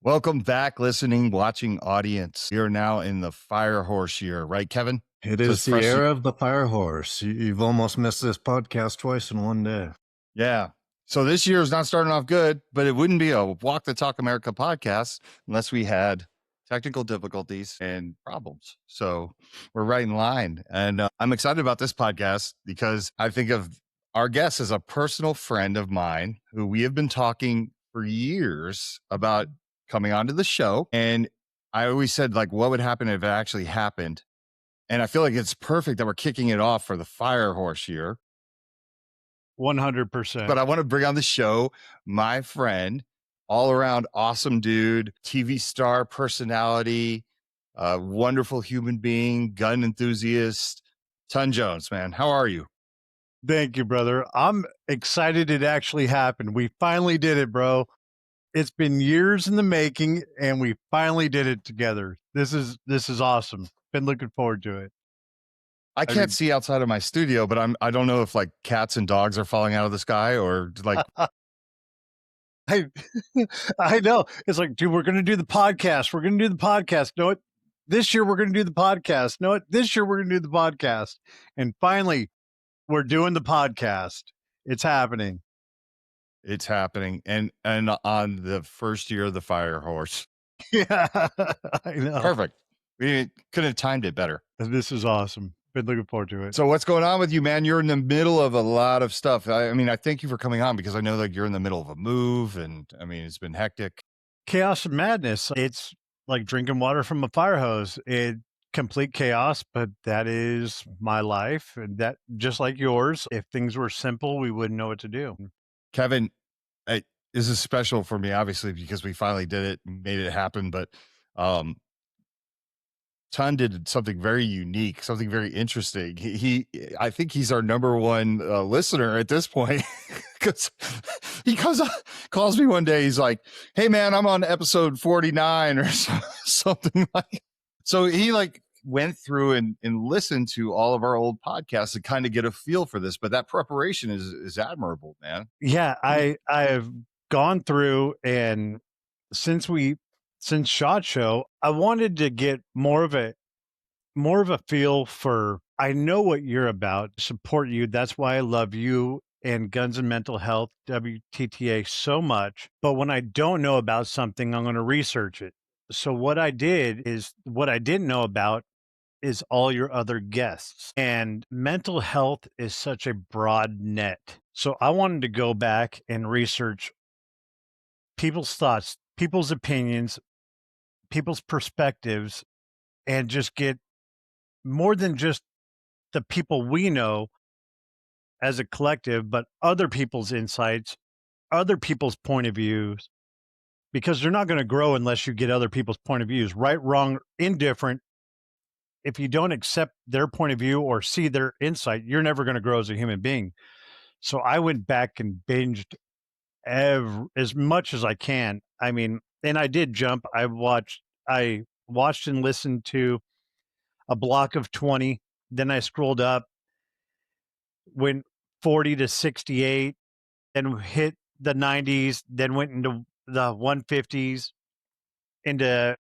Welcome back, listening, watching audience. We are now in the fire horse year, right, Kevin? It So is it's the fresh- era of the fire horse. You've almost missed this podcast twice in one day. Yeah. So this year is not starting off good, but it wouldn't be a Walk the Talk America podcast unless we had technical difficulties and problems. So we're right in line. And I'm excited about this podcast because I think of our guest as a personal friend of mine who we have been talking for years about coming onto the show. And I always said, like, what would happen if it actually happened? And I feel like it's perfect that we're kicking it off for the fire horse year. 100%. But I want to bring on the show my friend, all around awesome dude, TV star personality, wonderful human being, gun enthusiast, Ton Jones, man. How are you? Thank you, brother. I'm excited it actually happened. We finally did it, bro. It's been years in the making and we finally did it together. This is awesome. Been looking forward to it. I can't see outside of my studio, but I don't know if like cats and dogs are falling out of the sky or like I know. It's like, dude, we're going to do the podcast. We're going to do the podcast. No, this year we're going to do the podcast. No, this year we're going to do the podcast. And finally, we're doing the podcast. It's happening. It's happening. And on the first year of the fire horse. Yeah, I know. Perfect. We couldn't have timed it better. This is awesome. Been looking forward to it. So what's going on with you, man? You're in the middle of a lot of stuff. I mean, I thank you for coming on because I know that you're in the middle of a move and I mean, it's been hectic. Chaos and madness. It's like drinking water from a fire hose. It complete chaos, but that is my life. And that just like yours, if things were simple, we wouldn't know what to do. Kevin, this is special for me, obviously, because we finally did it and made it happen. But Ton did something very unique, something very interesting. I think he's our number one listener at this point because he calls me one day. He's like, "Hey man, I'm on episode 49 or something like." So he like went through and listened to all of our old podcasts to kind of get a feel for this. But that preparation is admirable, man. Yeah, I have gone through, and since SHOT Show, I wanted to get more of a feel for, I know what you're about, support you. That's why I love you and Guns and Mental Health, WTTA, so much. But when I don't know about something, I'm going to research it. So what I did is, what I didn't know about is all your other guests. And mental health is such a broad net. So I wanted to go back and research people's thoughts, people's opinions, people's perspectives, and just get more than just the people we know as a collective, but other people's insights, other people's point of views, because they're not going to grow unless you get other people's point of views, right, wrong, indifferent. If you don't accept their point of view or see their insight, you're never going to grow as a human being. So I went back and binged as much as I can. I mean, and I did jump. I watched and listened to a block of 20. Then I scrolled up, went 40 to 68, and hit the 90s, then went into the 150s, into,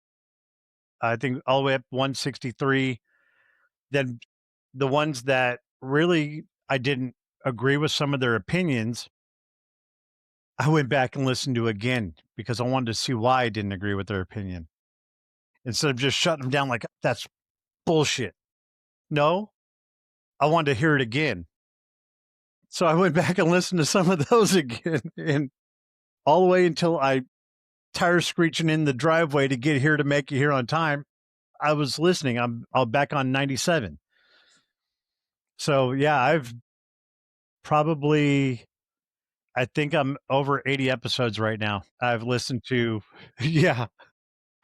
I think, all the way up 163. Then the ones that really I didn't agree with some of their opinions, I went back and listened to again because I wanted to see why I didn't agree with their opinion. Instead of just shutting them down like, that's bullshit. No, I wanted to hear it again. So I went back and listened to some of those again, and all the way until I tire screeching in the driveway to get here to make you here on time. I was listening. I'm back on 97. So yeah, I've probably, I think I'm over 80 episodes right now. I've listened to, yeah.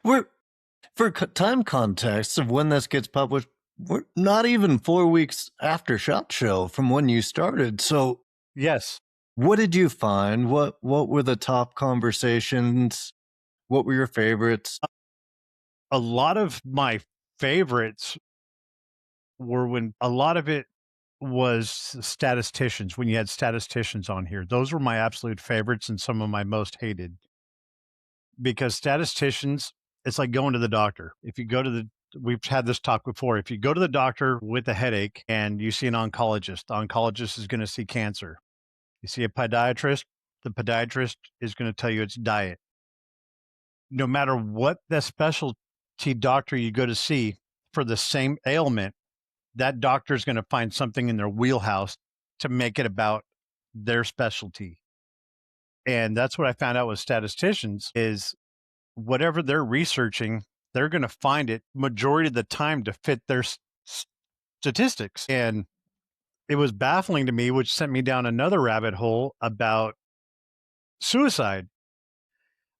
For time context of when this gets published, we're not even 4 weeks after SHOT Show from when you started. So Yes. what did you find? What were the top conversations? What were your favorites? A lot of my favorites were when a lot of it was statisticians, when you had statisticians on here. Those were my absolute favorites and some of my most hated. because statisticians, it's like going to the doctor. If you go to we've had this talk before. If you go to the doctor with a headache and you see an oncologist, the oncologist is going to see cancer. You see a podiatrist, the podiatrist is going to tell you it's diet. No matter what the specialty doctor you go to see for the same ailment, that doctor is going to find something in their wheelhouse to make it about their specialty. And that's what I found out with statisticians is whatever they're researching, they're going to find it majority of the time to fit their statistics. And it was baffling to me, which sent me down another rabbit hole about suicide.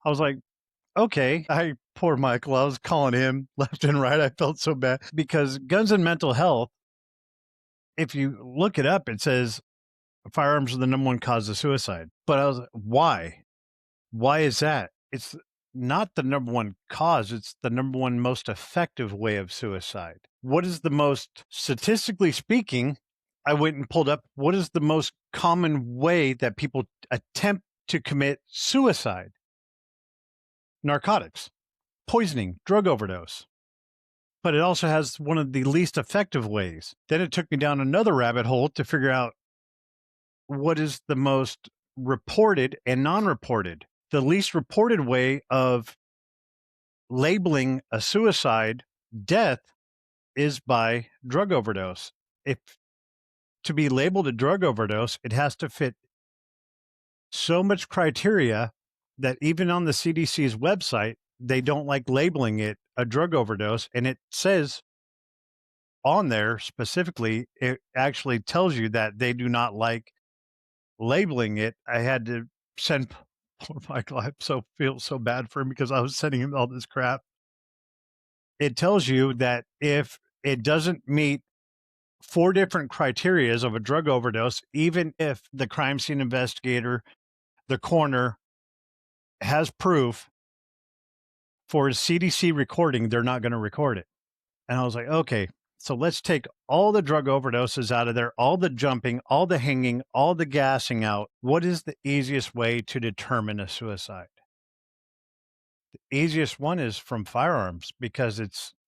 I was like, okay, poor Michael, I was calling him left and right. I felt so bad because guns and mental health, if you look it up, it says firearms are the number one cause of suicide. But I was like, why? Why is that? It's not the number one cause. It's the number one most effective way of suicide. What is the most, statistically speaking, I went and pulled up, what is the most common way that people attempt to commit suicide? Narcotics, poisoning, drug overdose. But it also has one of the least effective ways. Then it took me down another rabbit hole to figure out what is the most reported and non-reported. The least reported way of labeling a suicide death is by drug overdose. If to be labeled a drug overdose, it has to fit so much criteria that even on the CDC's website, they don't like labeling it a drug overdose. And it says on there specifically, it actually tells you that they do not like labeling it. I had to send poor Michael. I feel so bad for him because I was sending him all this crap. It tells you that if it doesn't meet 4 different criterias of a drug overdose, even if the crime scene investigator, the coroner, has proof for a CDC recording, they're not going to record it. And I was like, okay, so let's take all the drug overdoses out of there, all the jumping, all the hanging, all the gassing out. What is the easiest way to determine a suicide? The easiest one is from firearms because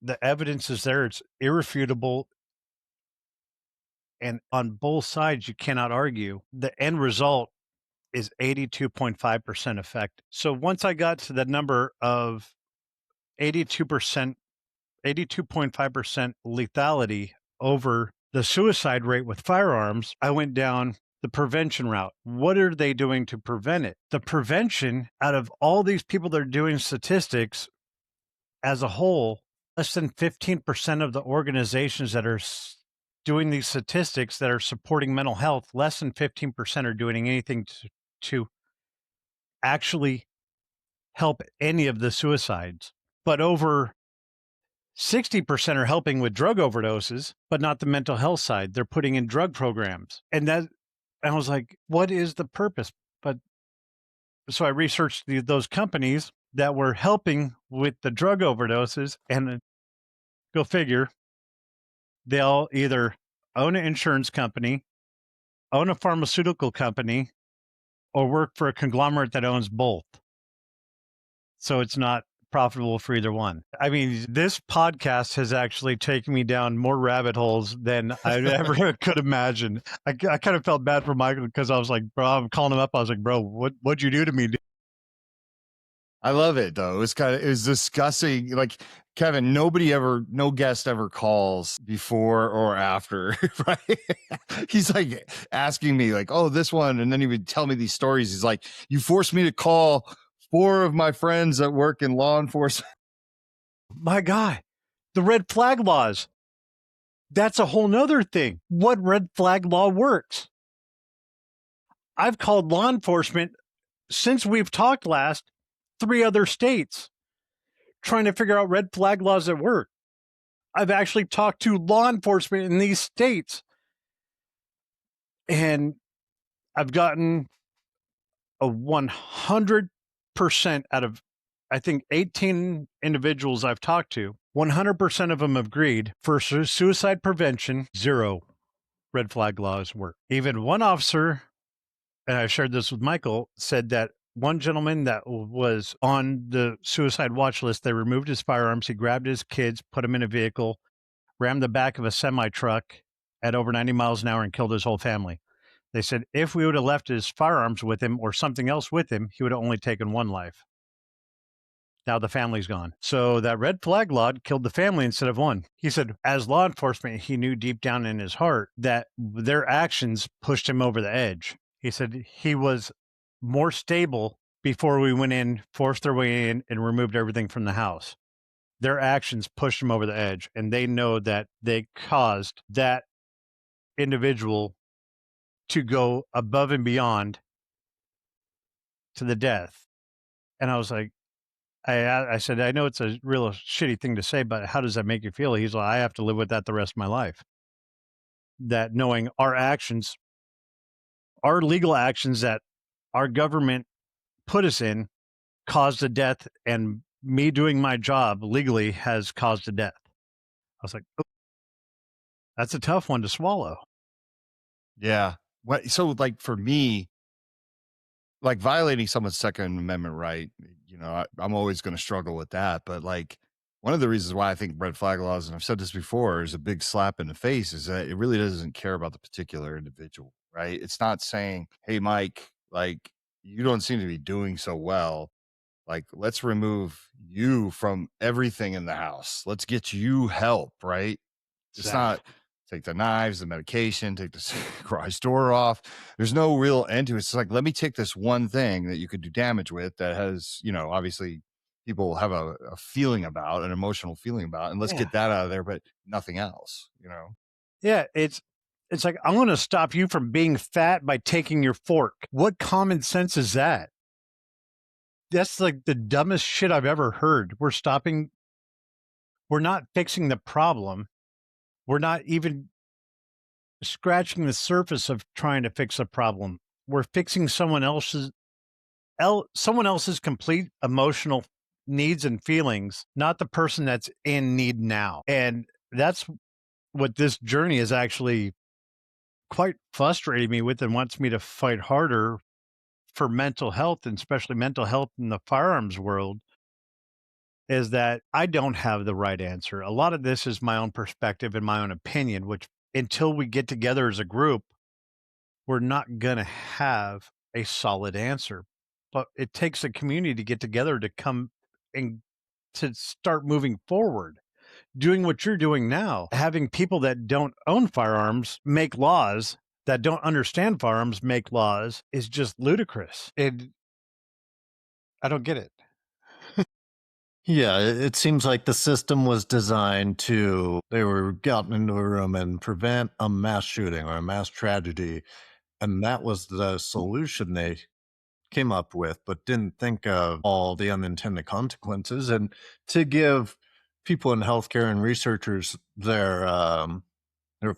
the evidence is there. It's irrefutable. And on both sides, you cannot argue. The end result is 82.5% effect. So once I got to the number of 82%, 82.5% lethality over the suicide rate with firearms, I went down the prevention route. What are they doing to prevent it? The prevention, out of all these people that are doing statistics as a whole, less than 15% of the organizations that are doing these statistics that are supporting mental health, less than 15% are doing anything to actually help any of the suicides. But over 60% are helping with drug overdoses, but not the mental health side. They're putting in drug programs. And I was like, what is the purpose? But so I researched those companies that were helping with the drug overdoses, and go figure, they'll either own an insurance company, own a pharmaceutical company, or work for a conglomerate that owns both. So it's not profitable for either one. I mean, this podcast has actually taken me down more rabbit holes than I ever could imagine. I kind of felt bad for Michael because I was like, bro, I'm calling him up. I was like, bro, what'd you do to me, dude? I love it though. It was discussing, like, Kevin, no guest ever calls before or after, right? He's like asking me like, oh, this one. And then he would tell me these stories. He's like, you forced me to call 4 of my friends that work in law enforcement. My guy, the red flag laws. That's a whole nother thing. What red flag law works? I've called law enforcement since we've talked last, 3 other states, trying to figure out red flag laws that work. I've actually talked to law enforcement in these states, and I've gotten a 100% out of, I think, 18 individuals I've talked to. 100% of them have agreed for suicide prevention, 0 red flag laws work. Even one officer, and I shared this with Michael, said that one gentleman that was on the suicide watch list. They removed his firearms. He grabbed his kids, put them in a vehicle, rammed the back of a semi truck at over 90 miles an hour, and killed his whole family. They said if we would have left his firearms with him or something else with him, he would have only taken one life. Now the family's gone. So that red flag law killed the family instead of one. He said, as law enforcement, he knew deep down in his heart that their actions pushed him over the edge. He said he was more stable before we went in, forced their way in, and removed everything from the house. Their actions pushed him over the edge, and they know that they caused that individual to go above and beyond to the death. And I was like, I said, I know it's a real shitty thing to say, but how does that make you feel? He's like, I have to live with that the rest of my life. That knowing our actions, our legal actions that our government put us in caused a death, and me doing my job legally has caused a death. I was like, oh, that's a tough one to swallow. Yeah. What? So, like for me, like violating someone's Second Amendment right, I'm always going to struggle with that. But like one of the reasons why I think red flag laws, and I've said this before, is a big slap in the face, is that it really doesn't care about the particular individual, right? It's not saying, hey, Mike, like you don't seem to be doing so well. Like, let's remove you from everything in the house. Let's get you help, right? It's not Exactly. take the knives, the medication, take the garage door off. There's no real end to it. It's like, let me take this one thing that you could do damage with that has, obviously people have a feeling about, an emotional feeling about, and let's Yeah. get that out of there, but nothing else. Yeah. It's like, I'm going to stop you from being fat by taking your fork. What common sense is that? That's like the dumbest shit I've ever heard. We're not fixing the problem. We're not even scratching the surface of trying to fix a problem. We're fixing someone else's complete emotional needs and feelings, not the person that's in need now. And that's what this journey is actually quite frustrating me with, and wants me to fight harder for mental health, and especially mental health in the firearms world, is that I don't have the right answer. A lot of this is my own perspective and my own opinion, which until we get together as a group, we're not going to have a solid answer. But it takes a community to get together to come and to start moving forward. Doing what you're doing now, having people that don't own firearms make laws, that don't understand firearms make laws, is just ludicrous. And I don't get it. Yeah, it seems like the system was designed to, they were gotten into a room and prevent a mass shooting or a mass tragedy. And that was the solution they came up with, but didn't think of all the unintended consequences. And to give people in healthcare and researchers their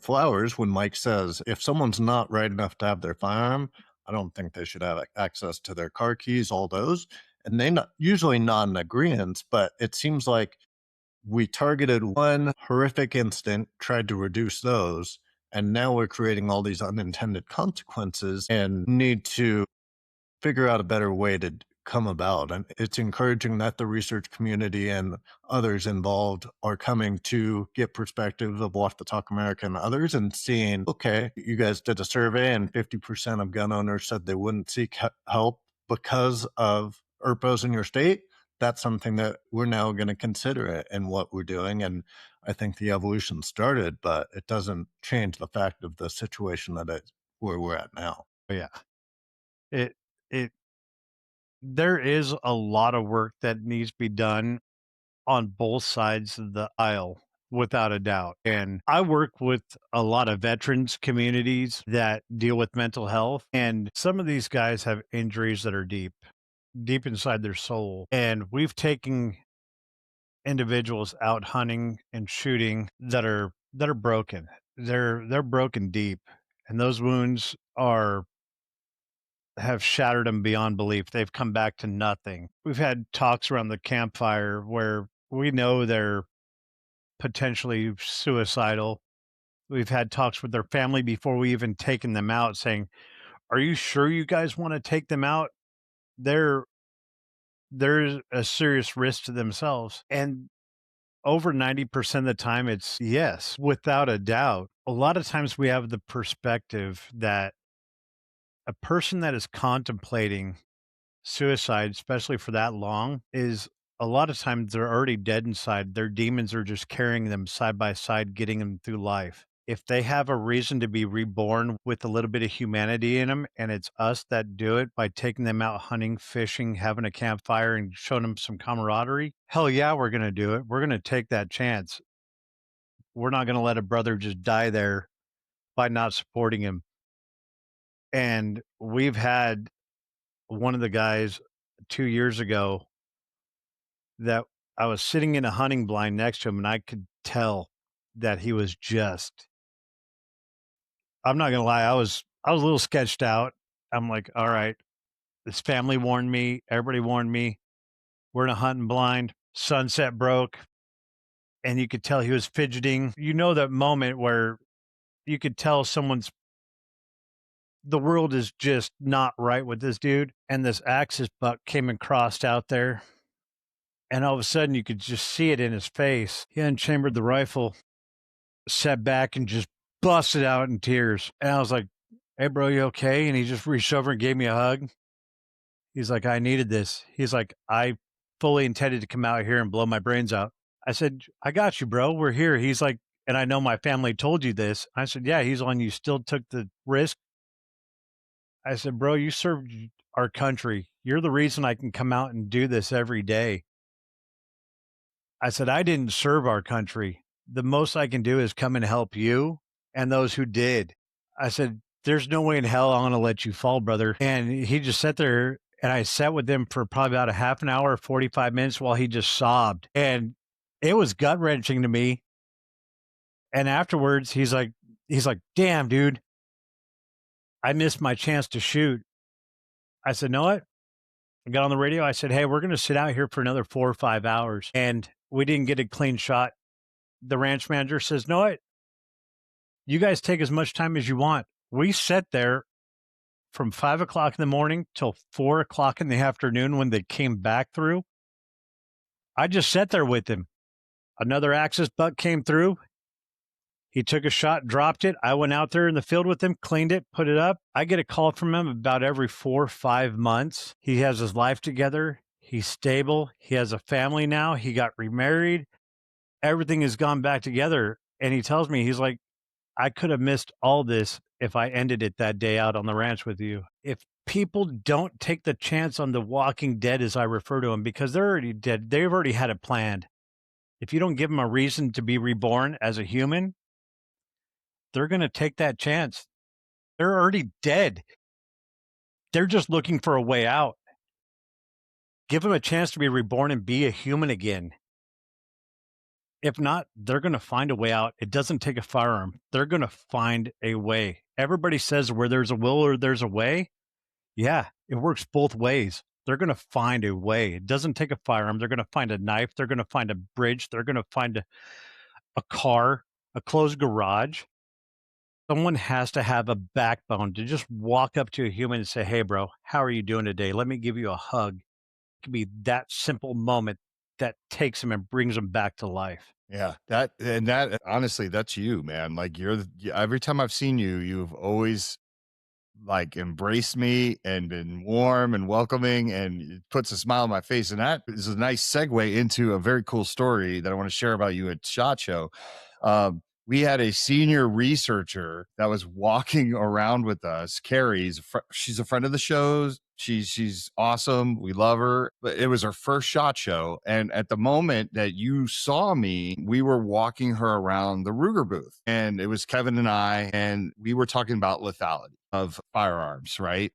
flowers, when Mike says if someone's not right enough to have their firearm, I don't think they should have access to their car keys, all those. And they not usually not in agreement, but it seems like we targeted one horrific instant, tried to reduce those, and now we're creating all these unintended consequences and need to figure out a better way to come about. And it's encouraging that the research community and others involved are coming to get perspectives of Walk the Talk America and others, and seeing, okay, you guys did a survey and 50% of gun owners said they wouldn't seek help because of ERPOs in your state. That's something that we're now going to consider it in what we're doing. And I think the evolution started, but it doesn't change the fact of the situation where we're at now. But yeah, it, it, there is a lot of work that needs to be done on both sides of the aisle, without a doubt. And I work with a lot of veterans communities that deal with mental health. And some of these guys have injuries that are deep, deep inside their soul. And we've taken individuals out hunting and shooting that are broken. They're broken deep. And those wounds are have shattered them beyond belief. They've come back to nothing. We've had talks around the campfire where we know they're potentially suicidal. We've had talks with their family before we even taken them out, saying, "Are you sure you guys want to take them out? there's a serious risk to themselves. And over 90% of the time, it's yes, without a doubt. A lot of times we have the perspective that a person that is contemplating suicide, especially for that long, is a lot of times they're already dead inside. Their demons are just carrying them side by side, getting them through life. If they have a reason to be reborn with a little bit of humanity in them, and it's us that do it by taking them out hunting, fishing, having a campfire, and showing them some camaraderie, hell yeah, we're going to do it. We're going to take that chance. We're not going to let a brother just die there by not supporting him. And we've had one of the guys 2 years ago that I was sitting in a hunting blind next to him, and I could tell that he was just I'm not gonna lie, I was a little sketched out. I'm like, "All right, his family warned me, everybody warned me. We're in a hunting blind, sunset broke," and you could tell he was fidgeting. You know that moment where you could tell the world is just not right with this dude, and this axis buck came and crossed out there, and all of a sudden, you could just see it in his face. He unchambered the rifle, sat back, and just busted out in tears. And I was like, "Hey, bro, you okay?" And he just reached over and gave me a hug. He's like, "I needed this." He's like, "I fully intended to come out here and blow my brains out." I said, "I got you, bro. We're here." He's like, "And I know my family told you this." I said, "Yeah." He's on, "You still took the risk?" I said, "Bro, you served our country. You're the reason I can come out and do this every day." I said, "I didn't serve our country. The most I can do is come and help you and those who did." I said, "There's no way in hell I'm going to let you fall, brother." And he just sat there, and I sat with him for probably about a half an hour, 45 minutes while he just sobbed. And it was gut wrenching to me. And afterwards, he's like, "Damn, dude, I missed my chance to shoot." I said, "Know what?" I got on the radio. I said, "Hey, we're going to sit out here for another 4 or 5 hours." And we didn't get a clean shot. The ranch manager says, "No, what? You guys take as much time as you want." We sat there from 5 o'clock in the morning till 4 o'clock in the afternoon when they came back through. I just sat there with him. Another axis buck came through. He took a shot, dropped it. I went out there in the field with him, cleaned it, put it up. I get a call from him about every 4 or 5 months. He has his life together. He's stable. He has a family now. He got remarried. Everything has gone back together. And he tells me, he's like, "I could have missed all this if I ended it that day out on the ranch with you." If people don't take the chance on the walking dead, as I refer to them, because they're already dead, they've already had it planned. If you don't give them a reason to be reborn as a human, they're going to take that chance. They're already dead. They're just looking for a way out. Give them a chance to be reborn and be a human again. If not, they're going to find a way out. It doesn't take a firearm. They're going to find a way. Everybody says where there's a will or there's a way. Yeah, it works both ways. They're going to find a way. It doesn't take a firearm. They're going to find a knife. They're going to find a bridge. They're going to find a car, a closed garage. Someone has to have a backbone to just walk up to a human and say, "Hey, bro, how are you doing today? Let me give you a hug." It can be that simple moment that takes them and brings them back to life. Yeah, that honestly, that's you, man. Like every time I've seen you, you've always like embraced me and been warm and welcoming, and it puts a smile on my face. And that is a nice segue into a very cool story that I want to share about you at SHOT Show. We had a senior researcher that was walking around with us. Carrie's she's a friend of the show's. She's awesome. We love her. But it was her first SHOT Show, and at the moment that you saw me, we were walking her around the Ruger booth, and it was Kevin and I, and we were talking about lethality of firearms, right?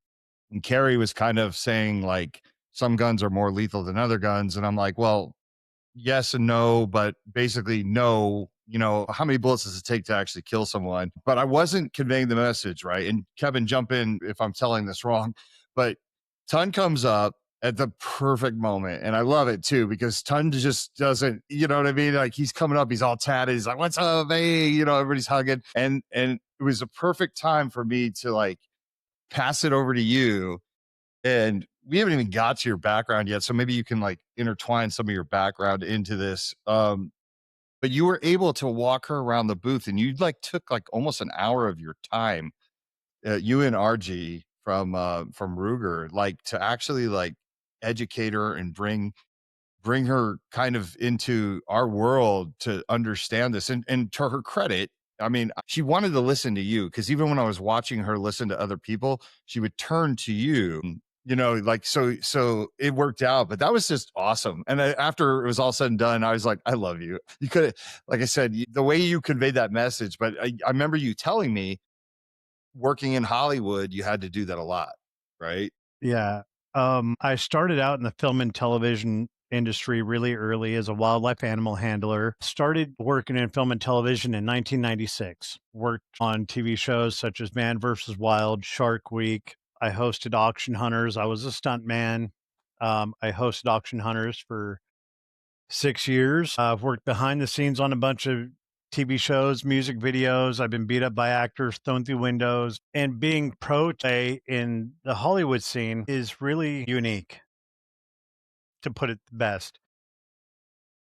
And Carrie was kind of saying like some guns are more lethal than other guns, and I'm like, well, yes and no, but basically no. You know, how many bullets does it take to actually kill someone? But I wasn't conveying the message, right? And Kevin, jump in if I'm telling this wrong. But Ton comes up at the perfect moment. And I love it too, because Ton just doesn't, you know what I mean? Like he's coming up, he's all tatted. He's like, "What's up, hey?" You know, everybody's hugging. And it was a perfect time for me to like pass it over to you. And we haven't even got to your background yet. So maybe you can like intertwine some of your background into this. But you were able to walk her around the booth, and you like took like almost an hour of your time, you and RG from Ruger, like to actually like educate her and bring her kind of into our world to understand this. And to her credit, I mean, she wanted to listen to you, because even when I was watching her listen to other people, she would turn to you, like, so it worked out. But that was just awesome. And after it was all said and done, I was like, I love you. You could, like I said, the way you conveyed that message. But I remember you telling me, working in Hollywood, you had to do that a lot, right? Yeah. I started out in the film and television industry really early as a wildlife animal handler. Started working in film and television in 1996. Worked on TV shows such as Man vs. Wild, Shark Week. I hosted Auction Hunters. I was a stunt man. I hosted Auction Hunters for 6 years. I've worked behind the scenes on a bunch of TV shows, music videos. I've been beat up by actors, thrown through windows. And being pro today in the Hollywood scene is really unique, to put it the best.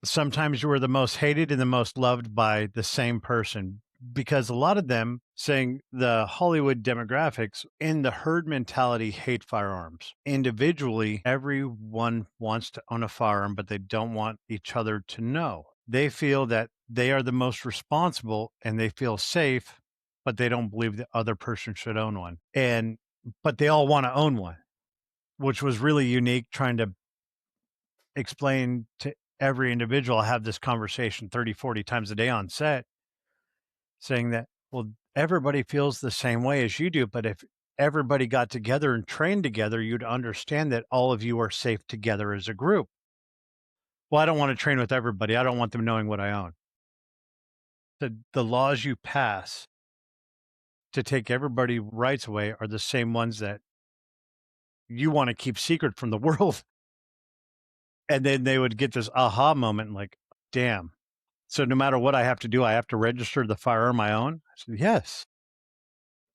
Sometimes you are the most hated and the most loved by the same person, because a lot of them, saying the Hollywood demographics in the herd mentality, hate firearms. Individually, everyone wants to own a firearm, but they don't want each other to know. They feel that they are the most responsible and they feel safe, but they don't believe the other person should own one. But they all want to own one, which was really unique, trying to explain to every individual. I have this conversation 30, 40 times a day on set, saying that, well, everybody feels the same way as you do, but if everybody got together and trained together, you'd understand that all of you are safe together as a group. Well, I don't want to train with everybody. I don't want them knowing what I own. The laws you pass to take everybody rights away are the same ones that you want to keep secret from the world. And then they would get this aha moment, like, damn. So no matter what I have to do, I have to register the firearm I own? I said, yes,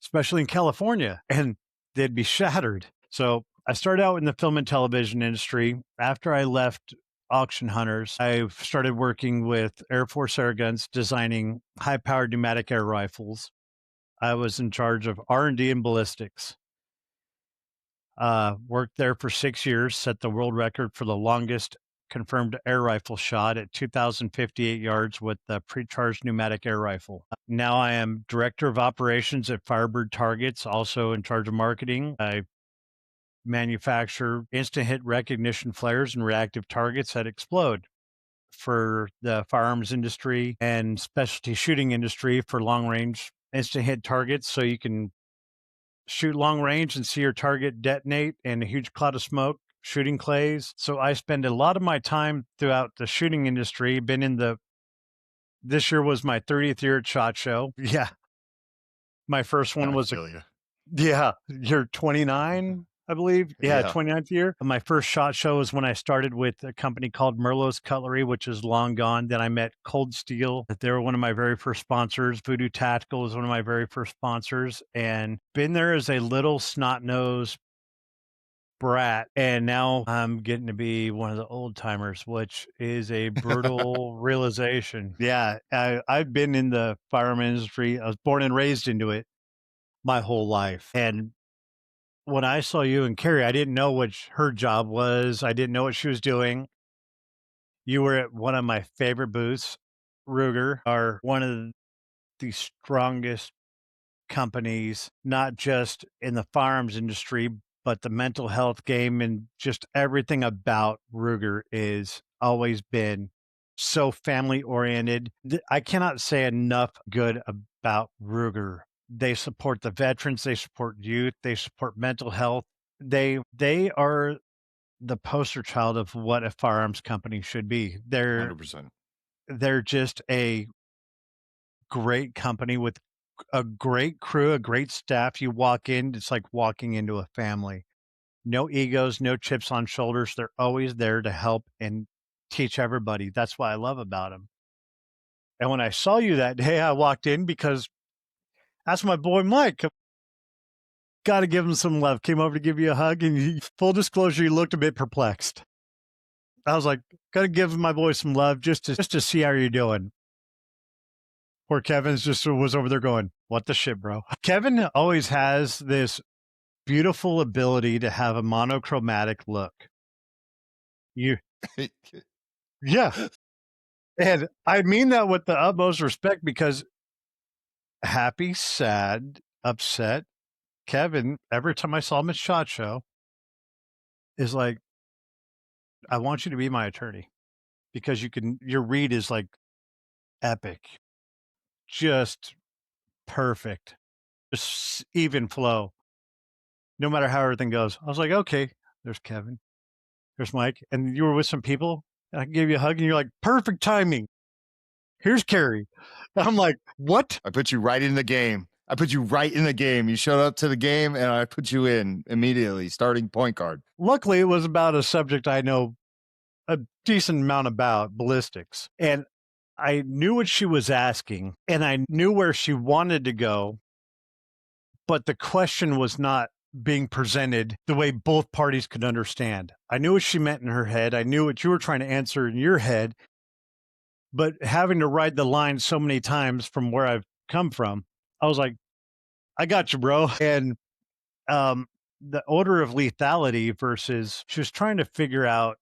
especially in California. And they'd be shattered. So I started out in the film and television industry. After I left Auction Hunters, I started working with Air Force air guns, designing high-powered pneumatic air rifles. I was in charge of R&D and ballistics. Worked there for 6 years, set the world record for the longest confirmed air rifle shot at 2,058 yards with the pre-charged pneumatic air rifle. Now I am director of operations at Firebird Targets, also in charge of marketing. I manufacture instant hit recognition flares and reactive targets that explode for the firearms industry and specialty shooting industry for long range instant hit targets, so you can shoot long range and see your target detonate in a huge cloud of smoke, shooting clays. So I spend a lot of my time throughout the shooting industry. This year was my 30th year at SHOT Show. Yeah. My first one was, you're 29, I believe. Yeah, 29th year. My first SHOT Show was when I started with a company called Merlot's Cutlery, which is long gone. Then I met Cold Steel. They were one of my very first sponsors. Voodoo Tactical was one of my very first sponsors, and been there as a little snot-nosed brat. And now I'm getting to be one of the old timers, which is a brutal realization. Yeah, I've been in the firearm industry. I was born and raised into it my whole life. And when I saw you and Carrie, I didn't know what her job was. I didn't know what she was doing. You were at one of my favorite booths. Ruger are one of the strongest companies, not just in the firearms industry, but the mental health game, and just everything about Ruger is always been so family oriented. I cannot say enough good about Ruger. They support the veterans, they support youth, they support mental health. They are the poster child of what a firearms company should be. 100%. They're just a great company with a great crew, a great staff. You walk in, it's like walking into a family. No egos, no chips on shoulders. They're always there to help and teach everybody. That's what I love about them. And when I saw you that day, I walked in because that's my boy Mike. got to give him some love. Came over to give you a hug, and full disclosure, you looked a bit perplexed. I was like, got to give my boy some love just to see how you're doing. Poor Kevin's just was over there going, what the shit, bro? Kevin always has this beautiful ability to have a monochromatic look. Yeah. And I mean that with the utmost respect, because happy, sad, upset, Kevin, every time I saw him at SHOT Show, is like, I want you to be my attorney, because your read is like epic, just perfect, just even flow, no matter how everything goes. I was like, okay, there's Kevin, there's Mike, and you were with some people, and I gave you a hug, and you're like, perfect timing. Here's Carrie. I'm like, what? I put you right in the game. You showed up to the game, and I put you in immediately, starting point guard. Luckily, it was about a subject I know a decent amount about, ballistics. And I knew what she was asking, and I knew where she wanted to go, but the question was not being presented the way both parties could understand. I knew what she meant in her head. I knew what you were trying to answer in your head, but having to ride the line so many times from where I've come from, I was like, I got you, bro. And the order of lethality versus, she was trying to figure out,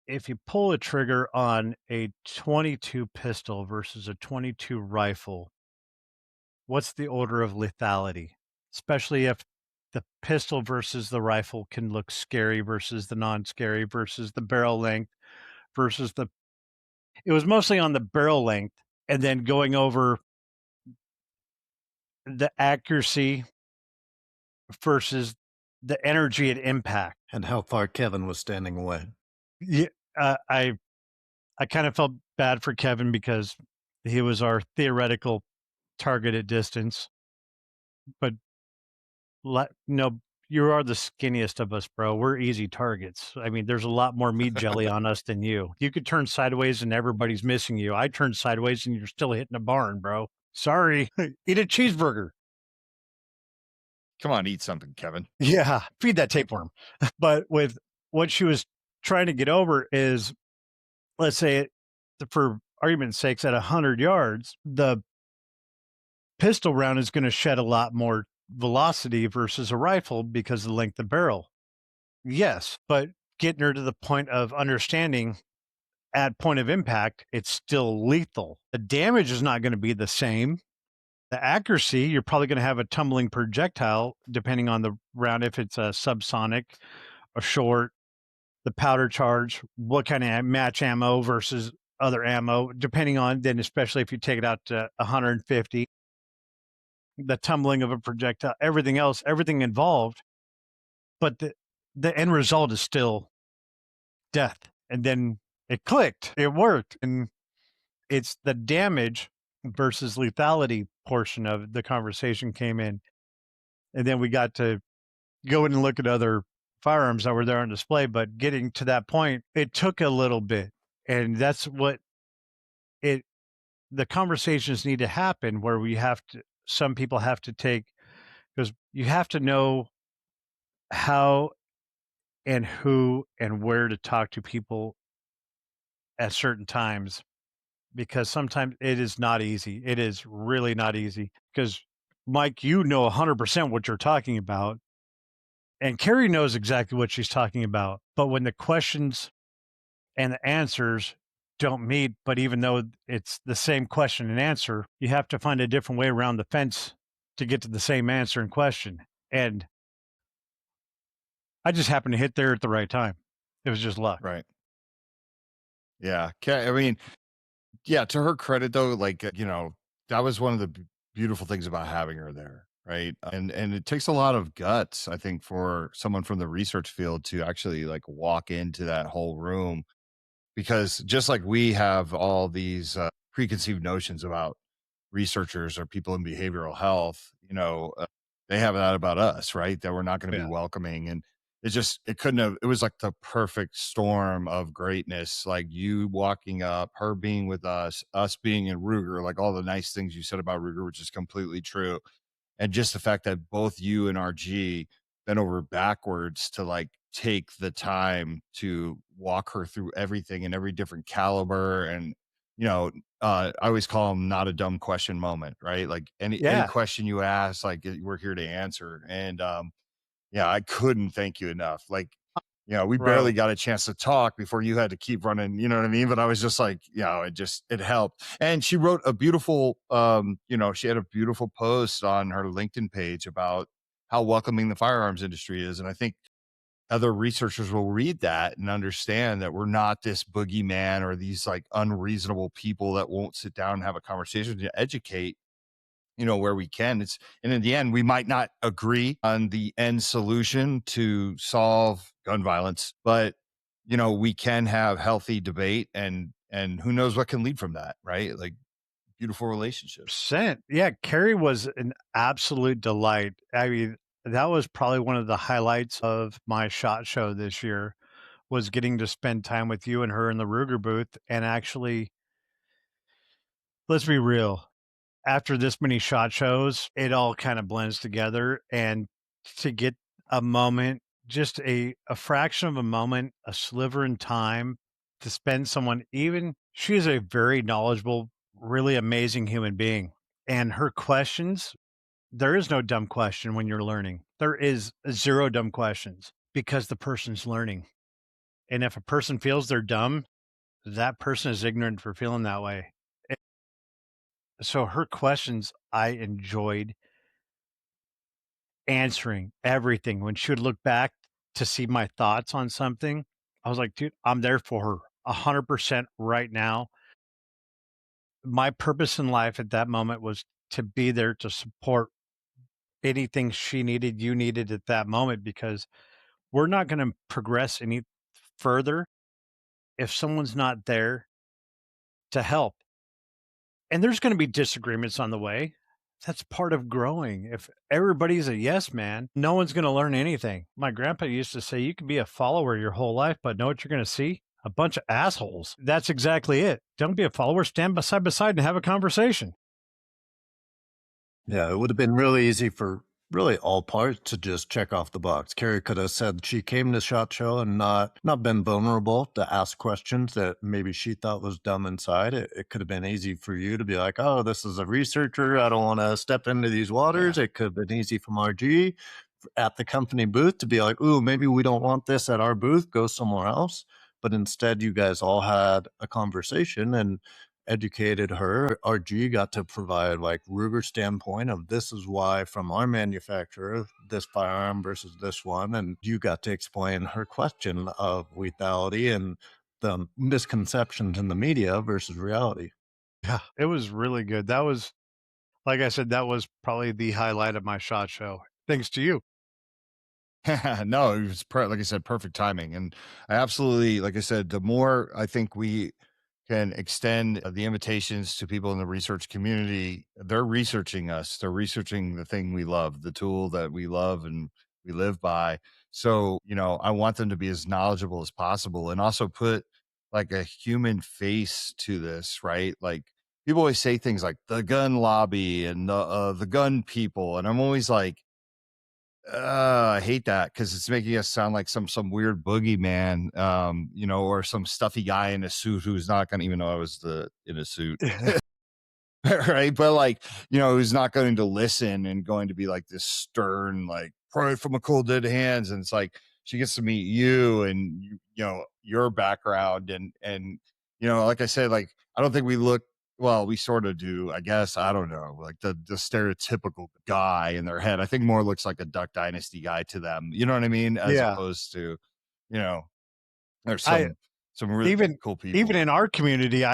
if you pull a trigger on a 22 pistol versus a 22 rifle, what's the order of lethality? Especially if the pistol versus the rifle can look scary versus the non-scary versus the barrel length versus it was mostly on the barrel length, and then going over the accuracy versus the energy at impact. And how far Kevin was standing away. Yeah, I kind of felt bad for Kevin, because he was our theoretical target at distance. But no, you are the skinniest of us, bro. We're easy targets. I mean, there's a lot more meat jelly on us than you. You could turn sideways and everybody's missing you. I turned sideways and you're still hitting a barn, bro. Sorry. Eat a cheeseburger. Come on, eat something, Kevin. Yeah, feed that tapeworm. But with what she was trying to get over is, let's say, for argument's sakes, at 100 yards, the pistol round is going to shed a lot more velocity versus a rifle because of the length of barrel. Yes, but getting her to the point of understanding at point of impact, it's still lethal. The damage is not going to be the same. The accuracy, you're probably going to have a tumbling projectile depending on the round, if it's a subsonic, a short, the powder charge, what kind of match ammo versus other ammo, depending on, then especially if you take it out to 150, the tumbling of a projectile, everything else, everything involved. But the end result is still death. And then it clicked, it worked. And it's the damage versus lethality portion of the conversation came in. And then we got to go in and look at other firearms that were there on display. But getting to that point, it took a little bit. And that's what the conversations need to happen, where some people have to take, because you have to know how and who and where to talk to people at certain times, because sometimes it is not easy. It is really not easy, because Mike, you know 100% what you're talking about, and Carrie knows exactly what she's talking about. But when the questions and the answers don't meet, but even though it's the same question and answer, you have to find a different way around the fence to get to the same answer and question. And I just happened to hit there at the right time. It was just luck. Right. Yeah. I mean, yeah, to her credit though, like, that was one of the beautiful things about having her there. Right. And it takes a lot of guts, I think, for someone from the research field to actually like walk into that whole room, because just like we have all these preconceived notions about researchers or people in behavioral health, they have that about us, right? That we're not going to be welcoming. And it was like the perfect storm of greatness. Like you walking up, her being with us being in Ruger, like all the nice things you said about Ruger, which is completely true. And just the fact that both you and RG bent over backwards to like take the time to walk her through everything and every different caliber. And, you know, I always call them not a dumb question moment, right? Like any Yeah. question you ask, like we're here to answer. And yeah, I couldn't thank you enough. Like, you know, we barely Bro, got a chance to talk before you had to keep running, you know what I mean? But I was just like, you know, it helped. And she wrote a beautiful you know, she had a beautiful post on her LinkedIn page about how welcoming the firearms industry is. And I think other researchers will read that and understand that we're not this boogeyman or these like unreasonable people that won't sit down and have a conversation to educate, you know, where we can. It's, and in the end, we might not agree on the end solution to solve gun violence, but you know, we can have healthy debate, and who knows what can lead from that, right? Like beautiful relationships. percent. Yeah, Carrie was an absolute delight. I mean, that was probably one of the highlights of my SHOT Show this year, was getting to spend time with you and her in the Ruger booth. And actually, let's be real, after this many SHOT Shows, it all kind of blends together. And to get a moment, just a fraction of a moment, a sliver in time to spend someone, even she is a very knowledgeable, really amazing human being. And her questions, there is no dumb question when you're learning. There is zero dumb questions because the person's learning. And if a person feels they're dumb, that person is ignorant for feeling that way. Eh, So her questions, I enjoyed answering everything. When she would look back to see my thoughts on something, I was like, dude, I'm there for her 100% right now. My purpose in life at that moment was to be there to support anything she needed, you needed at that moment, because we're not going to progress any further if someone's not there to help. And there's going to be disagreements on the way. That's part of growing. If everybody's a yes man, no one's going to learn anything. My grandpa used to say, you can be a follower your whole life, but know what you're going to see? A bunch of assholes. That's exactly it. Don't be a follower, stand beside and have a conversation. Yeah, it would have been really easy for really all parts to just check off the box. Carrie could have said she came to SHOT Show and not been vulnerable to ask questions that maybe she thought was dumb inside. It could have been easy for you to be like, oh, this is a researcher. I don't want to step into these waters. Yeah. It could have been easy from RG at the company booth to be like, ooh, maybe we don't want this at our booth. Go somewhere else. But instead, you guys all had a conversation and educated her. RG got to provide like Ruger standpoint of this is why from our manufacturer, this firearm versus this one. And you got to explain her question of lethality and the misconceptions in the media versus reality. Yeah, it was really good. That was, like I said, that was probably the highlight of my SHOT Show. Thanks to you. No, it was like I said, perfect timing. And I absolutely, like I said, the more I think we can extend the invitations to people in the research community, they're researching us. They're researching the thing we love, the tool that we love and we live by. So, you know, I want them to be as knowledgeable as possible and also put like a human face to this, right? Like people always say things like the gun lobby and the gun people. And I'm always like, I hate that because it's making us sound like some weird boogeyman, you know, or some stuffy guy in a suit who's not going to even know I was in a suit. Right. But like, you know, who's not going to listen and going to be like this stern, like right from a cold dead hands. And it's like she gets to meet you and you know, your background and you know, like I said, like I don't think we look well, we sort of do, I guess. I don't know, like the stereotypical guy in their head. I think more looks like a Duck Dynasty guy to them. You know what I mean? As Yeah. opposed to, you know, there's I some really even cool even people. in our community,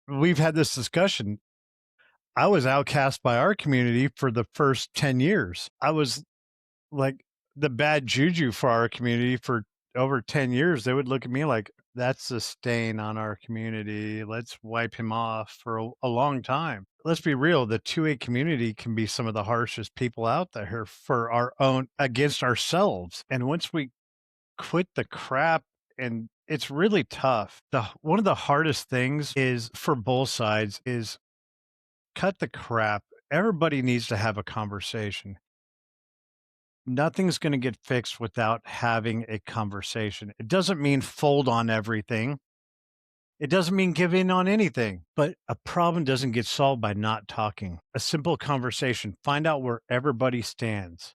we've had this discussion. I was outcast by our community for the first 10 years. I was like the bad juju for our community for over 10 years. They would look at me like, that's a stain on our community. Let's wipe him off for a long time. Let's be real. The 2A community can be some of the harshest people out there for our own, against ourselves. And once we quit the crap, and it's really tough. One of the hardest things is for both sides is cut the crap Everybody needs to have a conversation. Nothing's going to get fixed without having a conversation. It doesn't mean fold on everything. It doesn't mean give in on anything, but a problem doesn't get solved by not talking. A simple conversation, find out where everybody stands.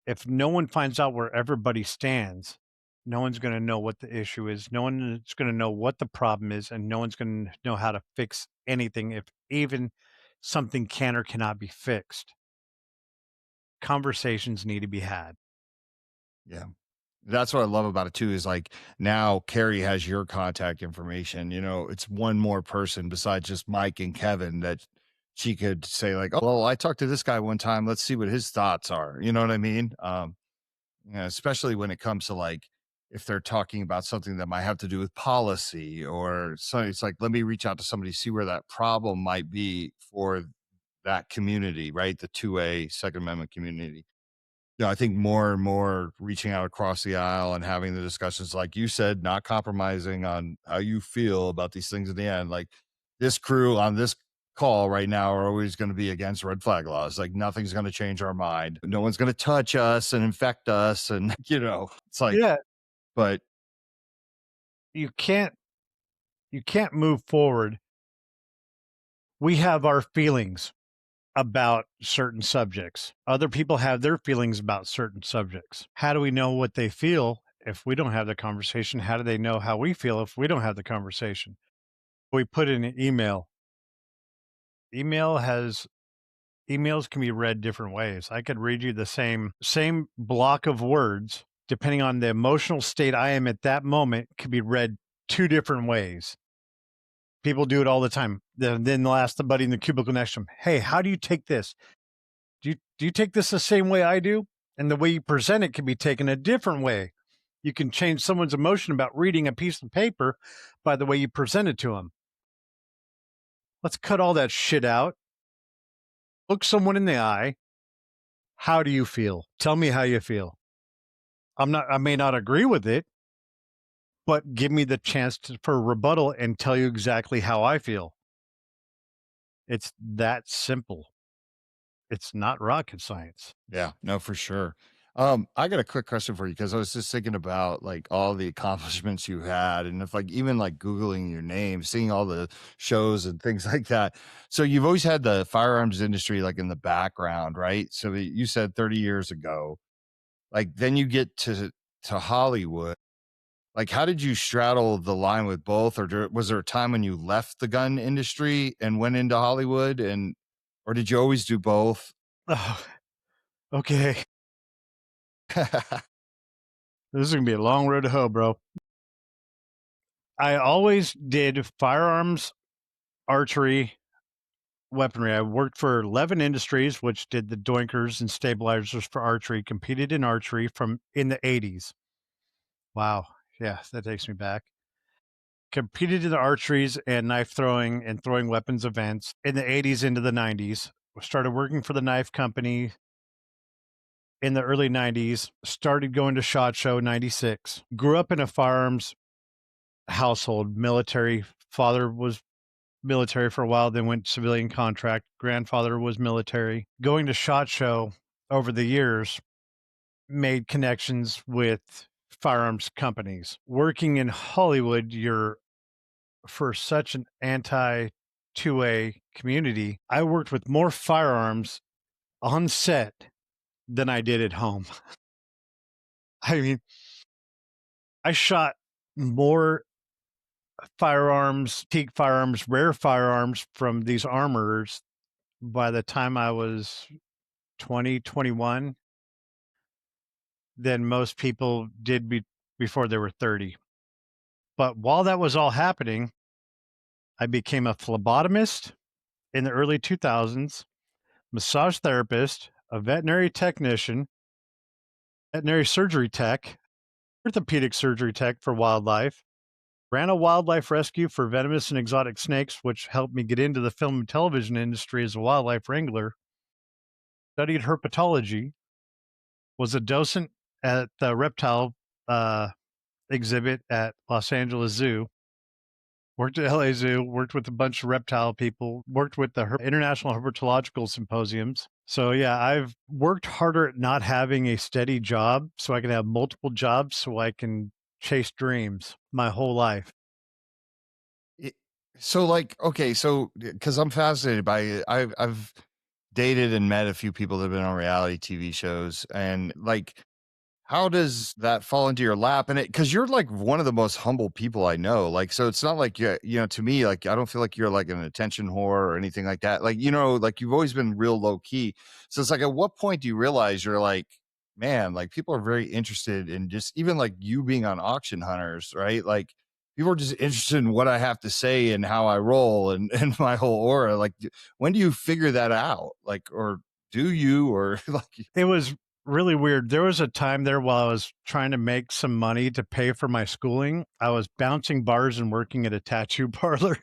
If no one finds out where everybody stands, no one's going to know what the issue is. No one's going to know what the problem is, and no one's going to know how to fix anything if even something can or cannot be fixed. Conversations need to be had. Yeah. That's what I love about it too, is like now Carrie has your contact information. You know, it's one more person besides just Mike and Kevin that she could say, like, oh, well, I talked to this guy one time. Let's see what his thoughts are. You know what I mean? Yeah, especially when it comes to like if they're talking about something that might have to do with policy or so, it's like, let me reach out to somebody, see where that problem might be for that community, right? The 2A Second Amendment community. Yeah, I think more and more reaching out across the aisle and having the discussions, like you said, not compromising on how you feel about these things in the end. Like this crew on this call right now are always going to be against red flag laws. Like nothing's going to change our mind. No one's going to touch us and infect us. And, it's like, Yeah, but you can't move forward. We have our feelings about certain subjects. Other people have their feelings about certain subjects. How do we know what they feel if we don't have the conversation? How do they know how we feel if we don't have the conversation? We put in an email. Email has emails can be read different ways. I could read you the same block of words depending on the emotional state I am at that moment could be read two different ways. People do it all the time. Then they'll ask the buddy in the cubicle next to them, "Hey, how do you take this? Do you take this the same way I do?" And the way you present it can be taken a different way. You can change someone's emotion about reading a piece of paper by the way you present it to them. Let's cut all that shit out. Look someone in the eye. How do you feel? Tell me how you feel. I may not agree with it, but give me the chance for rebuttal and tell you exactly how I feel. It's that simple. It's not rocket science. yeah, no, for sure. I got a quick question for you because I was just thinking about like all the accomplishments you had, and if like even like Googling your name, seeing all the shows and things like that. So you've always had the firearms industry like in the background, right? So you said 30 years ago, like then you get to Hollywood. Like, how did you straddle the line with both, or was there a time when you left the gun industry and went into Hollywood, and or did you always do both? Oh, okay. This is going to be a long road to hoe, bro. I always did firearms, archery, weaponry. I worked for 11 Industries, which did the doinkers and stabilizers for archery, competed in archery from in the 80s. Wow. Yeah, that takes me back. Competed in the archeries and knife throwing and throwing weapons events in the 80s into the 90s. Started working for the knife company in the early 90s. Started going to SHOT Show 96. Grew up in a firearms household, military. Father was military for a while, then went civilian contract. Grandfather was military. Going to SHOT Show over the years made connections with firearms companies. Working in Hollywood, you're for such an anti 2A community. I worked with more firearms on set than I did at home. I mean, I shot more firearms, teak firearms, rare firearms from these armorers by the time I was 20, 21 than most people did before they were 30. But while that was all happening, I became a phlebotomist in the early 2000s, massage therapist, a veterinary technician, veterinary surgery tech, orthopedic surgery tech for wildlife, ran a wildlife rescue for venomous and exotic snakes, which helped me get into the film and television industry as a wildlife wrangler, studied herpetology, was a docent at the reptile exhibit at Los Angeles Zoo, Worked at LA Zoo, worked with a bunch of reptile people, worked with the International Herpetological Symposiums. So yeah, I've worked harder at not having a steady job so I can have multiple jobs so I can chase dreams my whole life. It- so like, okay, so because I'm fascinated by it, I've dated and met a few people that have been on reality TV shows, and like, how does that fall into your lap? And because you're like one of the most humble people I know. Like, so it's not like to me, like, I don't feel like you're like an attention whore or anything like that. Like, like you've always been real low key. So it's like, at what point do you realize you're like, man, like people are very interested in just even like you being on Auction Hunters, right? Like people are just interested in what I have to say and how I roll and my whole aura. Like, when do you figure that out? Like, or do you, or like, It was really weird. There was a time there while I was trying to make some money to pay for my schooling. I was bouncing bars and working at a tattoo parlor.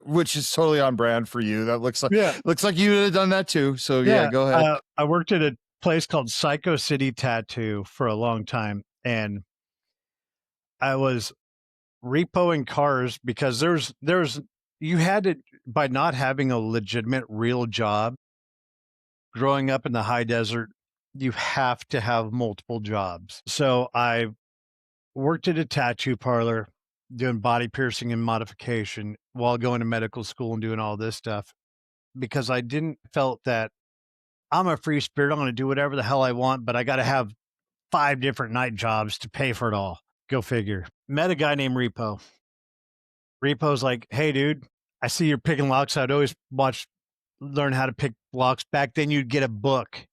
which is totally on brand for you. That Yeah. looks like you would have done that too. So yeah, Yeah. go ahead. I worked at a place called Psycho City Tattoo for a long time. And I was repoing cars because you had to, by not having a legitimate real job growing up in the high desert, you have to have multiple jobs. So I worked at a tattoo parlor doing body piercing and modification while going to medical school and doing all this stuff because I didn't felt that I'm a free spirit. I'm going to do whatever the hell I want, but I got to have 5 different night jobs to pay for it all. Go figure. Met a guy named Repo. Repo's like, hey, dude, I see you're picking locks. I'd always learn how to pick locks. Back then, you'd get a book.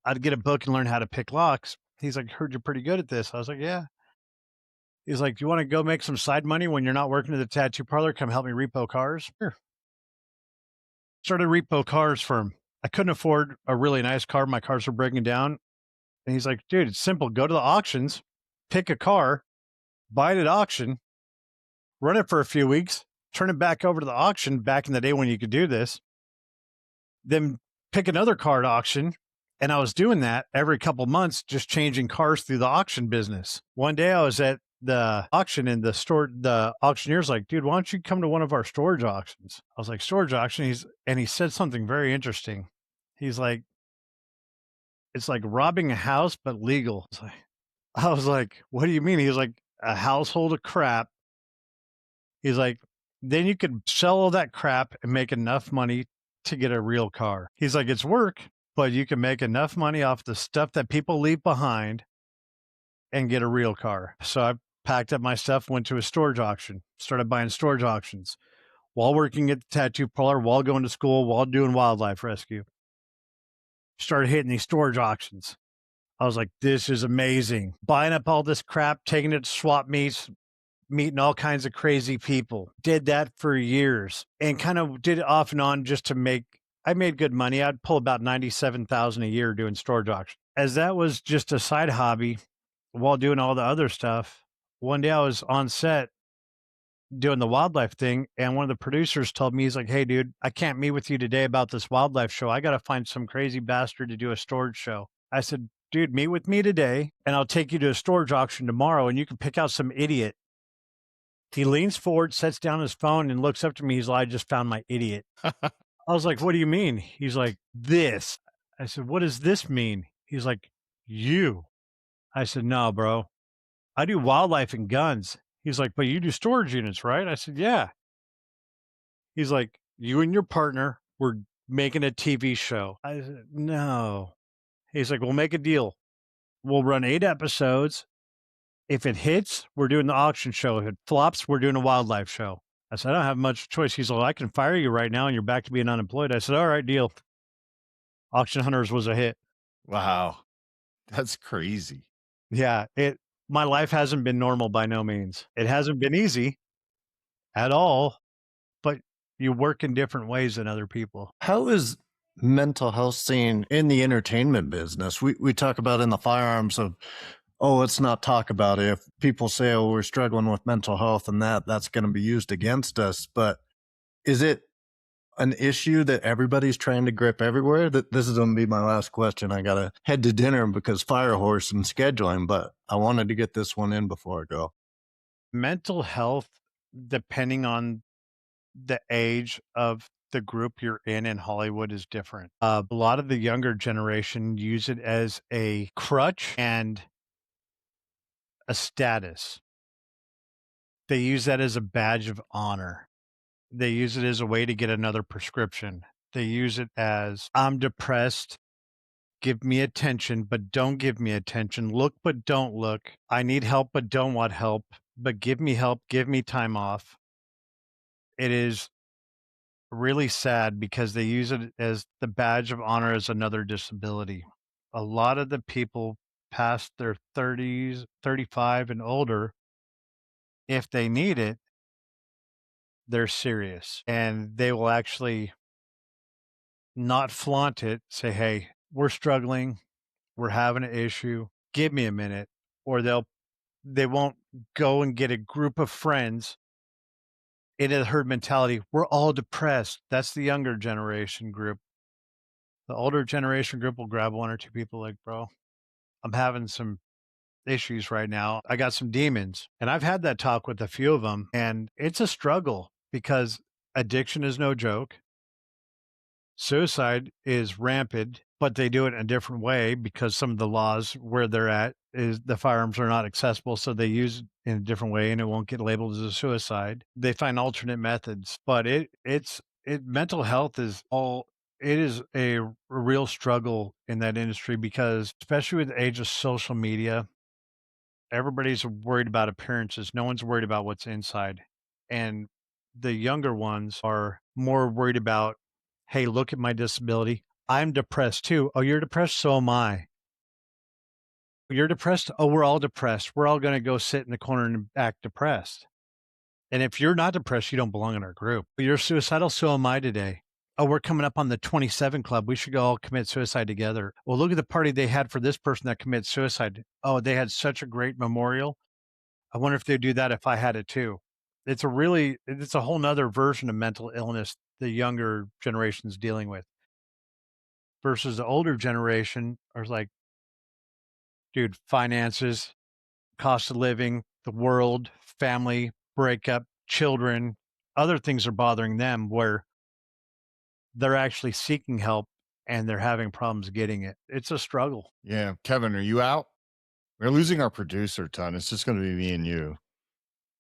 I'd get a book and learn how to pick locks. He's like, heard you're pretty good at this. I was like, yeah. He's like, do you want to go make some side money when you're not working at the tattoo parlor? Come help me repo cars. Sure. Started a repo cars firm. I couldn't afford a really nice car. My cars were breaking down. And he's like, dude, it's simple. Go to the auctions, pick a car, buy it at auction, run it for a few weeks, turn it back over to the auction back in the day when you could do this, then pick another car at auction. And I was doing that every couple months, just changing cars through the auction business. One day I was at the auction and the auctioneer's like, dude, why don't you come to one of our storage auctions? I was like, storage auction? He said something very interesting. He's like, it's like robbing a house, but legal. I was like, what do you mean? He was like, a household of crap. He's like, then you could sell all that crap and make enough money to get a real car. He's like, it's work, but you can make enough money off the stuff that people leave behind and get a real car. So I packed up my stuff, went to a storage auction, started buying storage auctions while working at the tattoo parlor, while going to school, while doing wildlife rescue. Started hitting these storage auctions. I was like, this is amazing. Buying up all this crap, taking it to swap meets, meeting all kinds of crazy people. Did that for years and kind of did it off and on just to I made good money. I'd pull about 97,000 a year doing storage auctions. As that was just a side hobby while doing all the other stuff, one day I was on set doing the wildlife thing, and one of the producers told me, he's like, hey, dude, I can't meet with you today about this wildlife show. I got to find some crazy bastard to do a storage show. I said, dude, meet with me today, and I'll take you to a storage auction tomorrow, and you can pick out some idiot. He leans forward, sets down his phone, and looks up to me. He's like, I just found my idiot. I was like, what do you mean? He's like, this. I said, what does this mean? He's like, you. I said, no, bro. I do wildlife and guns. He's like, but you do storage units, right? I said, yeah. He's like, you and your partner were making a TV show. I said, no. He's like, we'll make a deal. We'll run 8 episodes. If it hits, we're doing the auction show. If it flops, we're doing a wildlife show. I said, I don't have much choice. He's like, I can fire you right now and you're back to being unemployed. I said, all right, deal. Auction Hunters was a hit. Wow. That's crazy. Yeah. My life hasn't been normal by no means. It hasn't been easy at all, but you work in different ways than other people. How is mental health seen in the entertainment business? We talk about in the firearms of, oh, let's not talk about it. If people say, oh, we're struggling with mental health and that's going to be used against us. But is it an issue that everybody's trying to grip everywhere? This is going to be my last question. I got to head to dinner because Firehorse and scheduling, but I wanted to get this one in before I go. Mental health, depending on the age of the group you're in Hollywood is different. A lot of the younger generation use it as a crutch and a status. They use that as a badge of honor. They use it as a way to get another prescription. They use it as, I'm depressed. Give me attention, but don't give me attention. Look, but don't look. I need help, but don't want help. But give me help. Give me time off. It is really sad because they use it as the badge of honor as another disability. A lot of the people past their 30s, 35 and older, if they need it, they're serious and they will actually not flaunt it, say, "Hey, we're struggling, we're having an issue, give me a minute." Or they won't go and get a group of friends in a herd mentality. We're all depressed. That's the younger generation group. The older generation group will grab one or two people like, "Bro, I'm having some issues right now. I got some demons." And I've had that talk with a few of them, and it's a struggle because addiction is no joke. Suicide is rampant, but they do it in a different way because some of the laws where they're at is the firearms are not accessible, so they use it in a different way and it won't get labeled as a suicide. They find alternate methods, but it mental health is all it is a real struggle in that industry because especially with the age of social media, everybody's worried about appearances. No one's worried about what's inside. And the younger ones are more worried about, hey, look at my disability. I'm depressed too. Oh, you're depressed? So am I. You're depressed? Oh, we're all depressed. We're all going to go sit in the corner and act depressed. And if you're not depressed, you don't belong in our group. You're suicidal? So am I today. Oh, we're coming up on the 27 club. We should go all commit suicide together. Well, look at the party they had for this person that commits suicide. Oh, they had such a great memorial. I wonder if they'd do that if I had it too. It's a whole nother version of mental illness the younger generation's dealing with versus the older generation are like, dude, finances, cost of living, the world, family, breakup, children, other things are bothering them where they're actually seeking help and they're having problems getting it. It's a struggle. Yeah. Kevin, are you out? We're losing our producer, ton. It's just going to be me and you.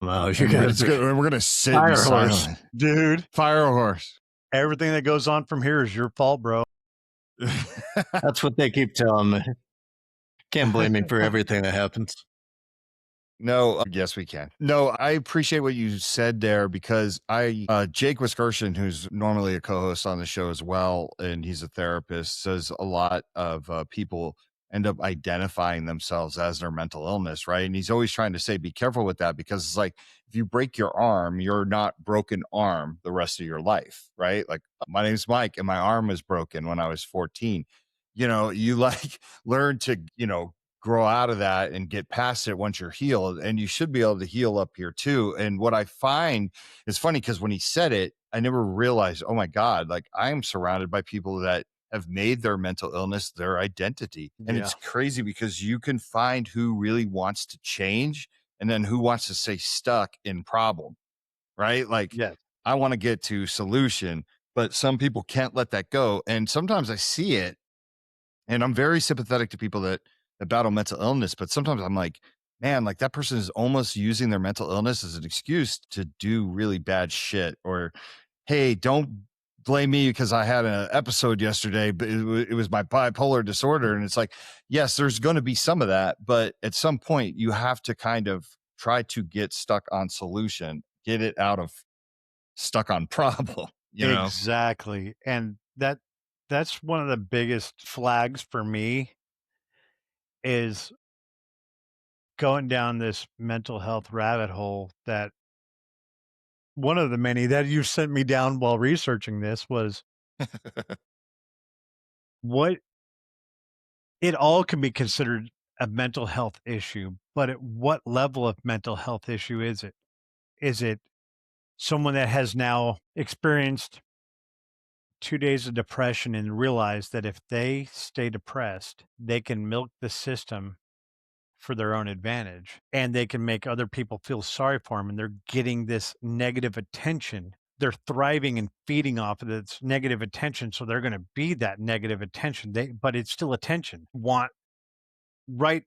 Well, you And we're, guys we're going to sit in fire horse. silence. Dude, Fire horse. everything that goes on from here is your fault, bro. That's what they keep telling me. Can't blame me for everything that happens. No, yes, we can. No, I appreciate what you said there because Jake Wiskerson, who's normally a co-host on the show as well, and he's a therapist, says a lot of people end up identifying themselves as their mental illness, right? And he's always trying to say, be careful with that because it's like, if you break your arm, you're not broken arm the rest of your life, right? Like my name's Mike and my arm was broken when I was 14. You like learn to, grow out of that and get past it once you're healed, and you should be able to heal up here too. And what I find is funny because when he said it, I never realized, oh my God, like I am surrounded by people that have made their mental illness their identity. And Yeah. it's crazy because you can find who really wants to change and then who wants to stay stuck in problem, right? Like Yes. I want to get to solution, but some people can't let that go. And sometimes I see it, and I'm very sympathetic to people that battle mental illness, but sometimes I'm like, man, like that person is almost using their mental illness as an excuse to do really bad shit. Or, hey, don't blame me because I had an episode yesterday, but it was my bipolar disorder. And it's like, yes, there's going to be some of that, but at some point you have to kind of try to get stuck on solution, get it out of stuck on problem, Exactly. And that's one of the biggest flags for me is going down this mental health rabbit hole that one of the many that you sent me down while researching this was what it all can be considered a mental health issue, but at what level of mental health issue is it? Is it someone that has now experienced 2 days of depression and realize that if they stay depressed, they can milk the system for their own advantage, and they can make other people feel sorry for them, and they're getting this negative attention. They're thriving and feeding off of this negative attention, so they're going to be that negative attention. But it's still attention. Want right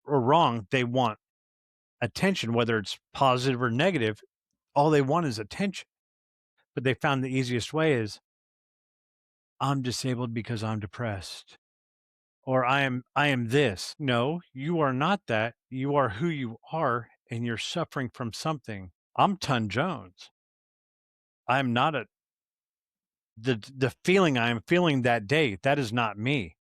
or wrong, they want attention, whether it's positive or negative. All they want is attention. But they found the easiest way is, I'm disabled because I'm depressed, or I am this. No, you are not that. You are who you are, and you're suffering from something. I'm Ton Jones. I'm not a the feeling I am feeling that day. That is not me.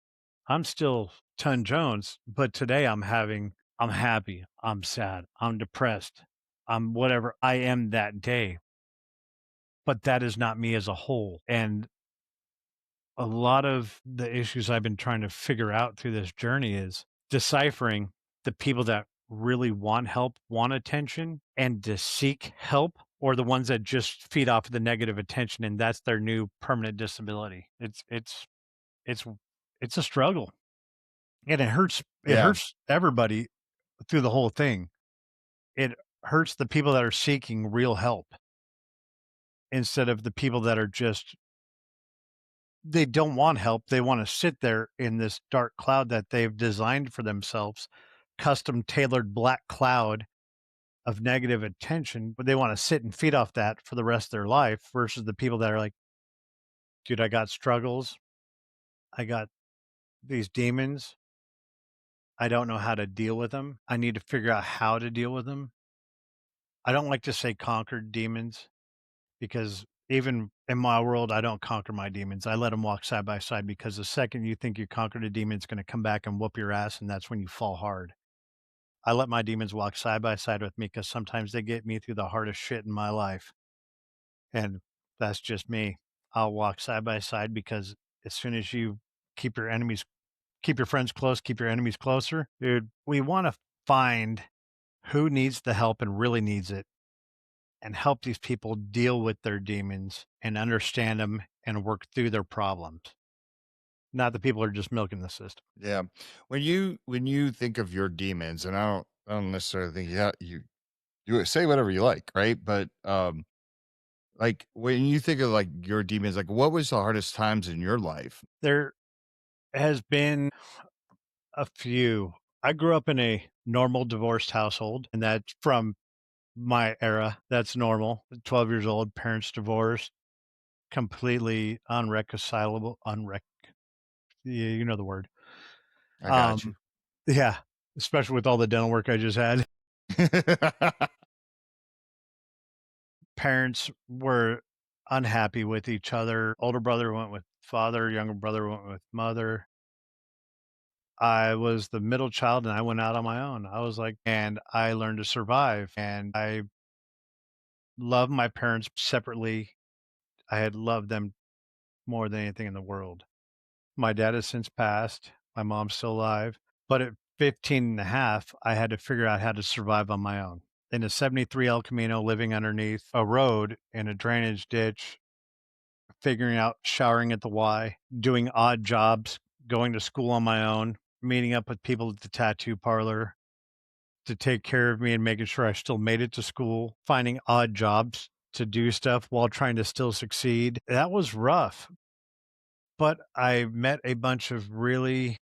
I'm still Ton Jones, but today I'm happy, I'm sad, I'm depressed, I'm whatever I am that day. But that is not me as a whole. And a lot of the issues I've been trying to figure out through this journey is deciphering the people that really want help, want attention, and to seek help, or the ones that just feed off of the negative attention, and that's their new permanent disability. It's it's a struggle, and it hurts. It Yeah. hurts everybody through the whole thing. It hurts the people that are seeking real help instead of the people that are just they don't want help. They want to sit there in this dark cloud that they've designed for themselves, custom tailored black cloud of negative attention, but they want to sit and feed off that for the rest of their life versus the people that are like, dude, I got struggles. I got these demons. I don't know how to deal with them. I need to figure out how to deal with them. I don't like to say conquered demons because even in my world, I don't conquer my demons. I let them walk side by side because the second you think you conquered a demon, it's going to come back and whoop your ass, and that's when you fall hard. I let my demons walk side by side with me because sometimes they get me through the hardest shit in my life. And that's just me. I'll walk side by side because as soon as you keep your enemies, keep your friends close, keep your enemies closer, dude, we want to find who needs the help and really needs it and help these people deal with their demons and understand them and work through their problems. Not that people are just milking the system. Yeah. When you think of your demons, and I don't necessarily think you say whatever you like, right? But like when you think of like your demons, like what was the hardest times in your life? There has been a few. I grew up in a normal divorced household, and that's from my era. That's normal. 12 years old, parents divorced, completely unreconcilable, yeah, you know the word. I got you. Um, yeah, especially with all the dental work I just had. Parents were unhappy with each other. Older brother went with father, younger brother went with mother. I was the middle child and I went out on my own. I was like, and I learned to survive. And I love my parents separately. I had loved them more than anything in the world. My dad has since passed. My mom's still alive. But at 15 and a half, I had to figure out how to survive on my own. In a 73 El Camino, living underneath a road in a drainage ditch, figuring out showering at the Y, doing odd jobs, going to school on my own, meeting up with people at the tattoo parlor to take care of me and making sure I still made it to school, finding odd jobs to do stuff while trying to still succeed. That was rough, but I met a bunch of really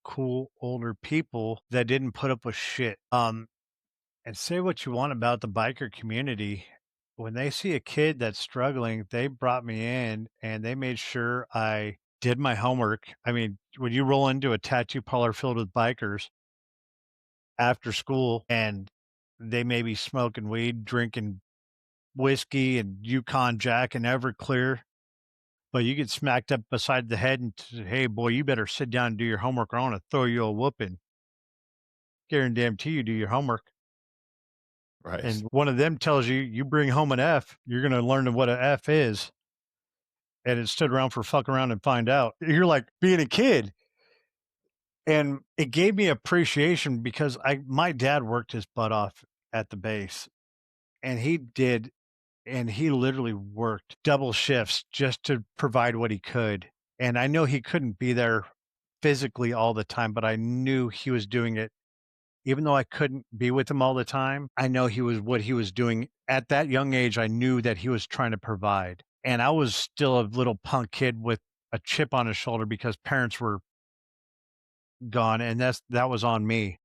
cool older people that didn't put up with shit. And say what you want about the biker community. When they see a kid that's struggling, they brought me in and they made sure I did my homework. I mean, when you roll into a tattoo parlor filled with bikers after school and they may be smoking weed, drinking whiskey and Yukon Jack and Everclear, but you get smacked up beside the head and hey, boy, you better sit down and do your homework or I want to throw you a whooping. Guarantee you do your homework. Right. And one of them tells you, you bring home an F, you're going to learn what an F is. And it stood around for fuck around and find out. You're like being a kid. And it gave me appreciation because my dad worked his butt off at the base and he literally worked double shifts just to provide what he could. And I know he couldn't be there physically all the time, but I knew he was doing it Even though I couldn't be with him all the time, I know what he was doing. At that young age, I knew that he was trying to provide. And I was still a little punk kid with a chip on his shoulder because parents were gone, and that was on me.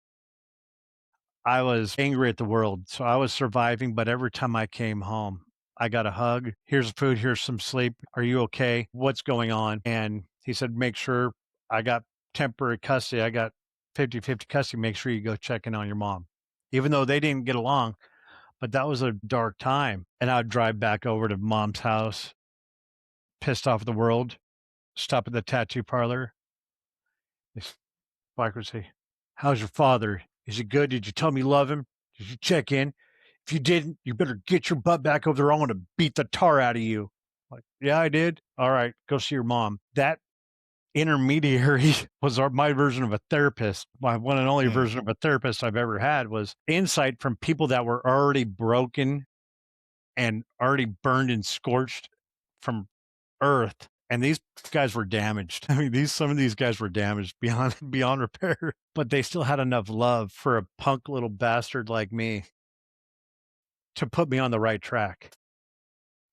I was angry at the world, so I was surviving, but every time I came home, I got a hug. "Here's food, here's some sleep. Are you okay? What's going on?" And he said, "Make sure I got temporary custody. I got 50-50 custody. Make sure you go check in on your mom." Even though they didn't get along, but that was a dark time. And I'd drive back over to mom's house, pissed off at the world, stop at the tattoo parlor. This biker would say, "How's your father? Is he good? Did you tell him you love him? Did you check in? If you didn't, you better get your butt back over there. I want to beat the tar out of you." Like, "Yeah, I did. All right, go see your mom." That intermediary was my version of a therapist. My one and only version of a therapist I've ever had was insight from people that were already broken and already burned and scorched from earth. And these guys were damaged. I mean, some of these guys were damaged beyond beyond repair, but they still had enough love for a punk little bastard like me to put me on the right track.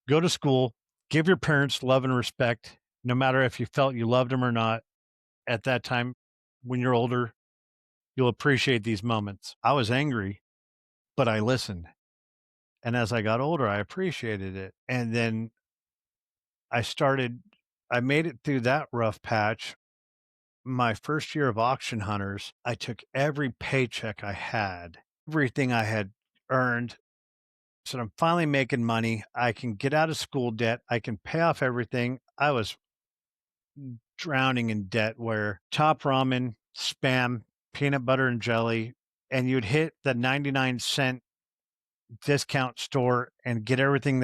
Go to school, give your parents love and respect, no matter if you felt you loved them or not. At that time, when you're older, you'll appreciate these moments. I was angry, but I listened. And as I got older, I appreciated it. And then I started, I made it through that rough patch. My first year of auction hunters, I took every paycheck I had, everything I had earned. So I'm finally making money. I can get out of school debt. I can pay off everything. I was drowning in debt where top ramen, spam, peanut butter and jelly, and you'd hit the 99-cent discount store and get everything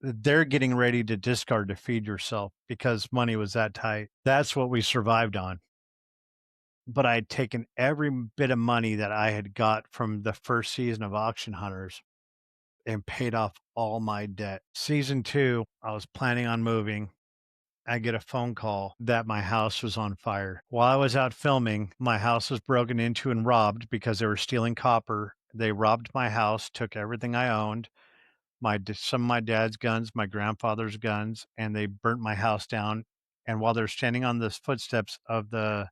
they're getting ready to discard to feed yourself because money was that tight. That's what we survived on. But I'd taken every bit of money that I had got from the first season of Auction Hunters and paid off all my debt. Season 2, I was planning on moving. I get a phone call that my house was on fire. While I was out filming, my house was broken into and robbed because they were stealing copper. They robbed my house, took everything I owned, some of my dad's guns, my grandfather's guns, and they burnt my house down. And while they're standing on the footsteps of the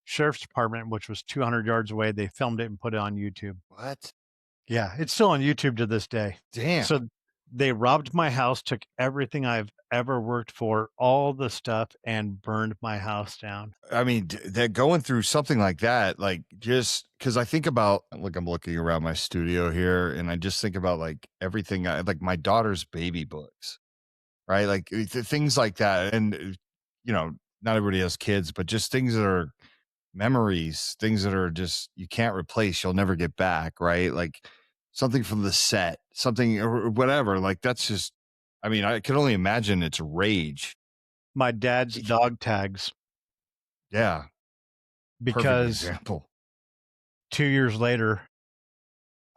sheriff's department, which was 200 yards away, they filmed it and put it on YouTube. What? Yeah, it's still on YouTube to this day. Damn. So they robbed my house, took everything I've ever worked for, all the stuff, and burned my house down. I mean, that going through something like that, like just because I think about, like, I'm looking around my studio here and I just think about like everything, like my daughter's baby books, right? Like things like that. And, not everybody has kids, but just things that are memories, things that are just, you can't replace, you'll never get back, right? Like something from the set, something or whatever. Like that's just, I mean, I can only imagine its rage. My dad's dog tags, Yeah. Perfect because example. 2 years later,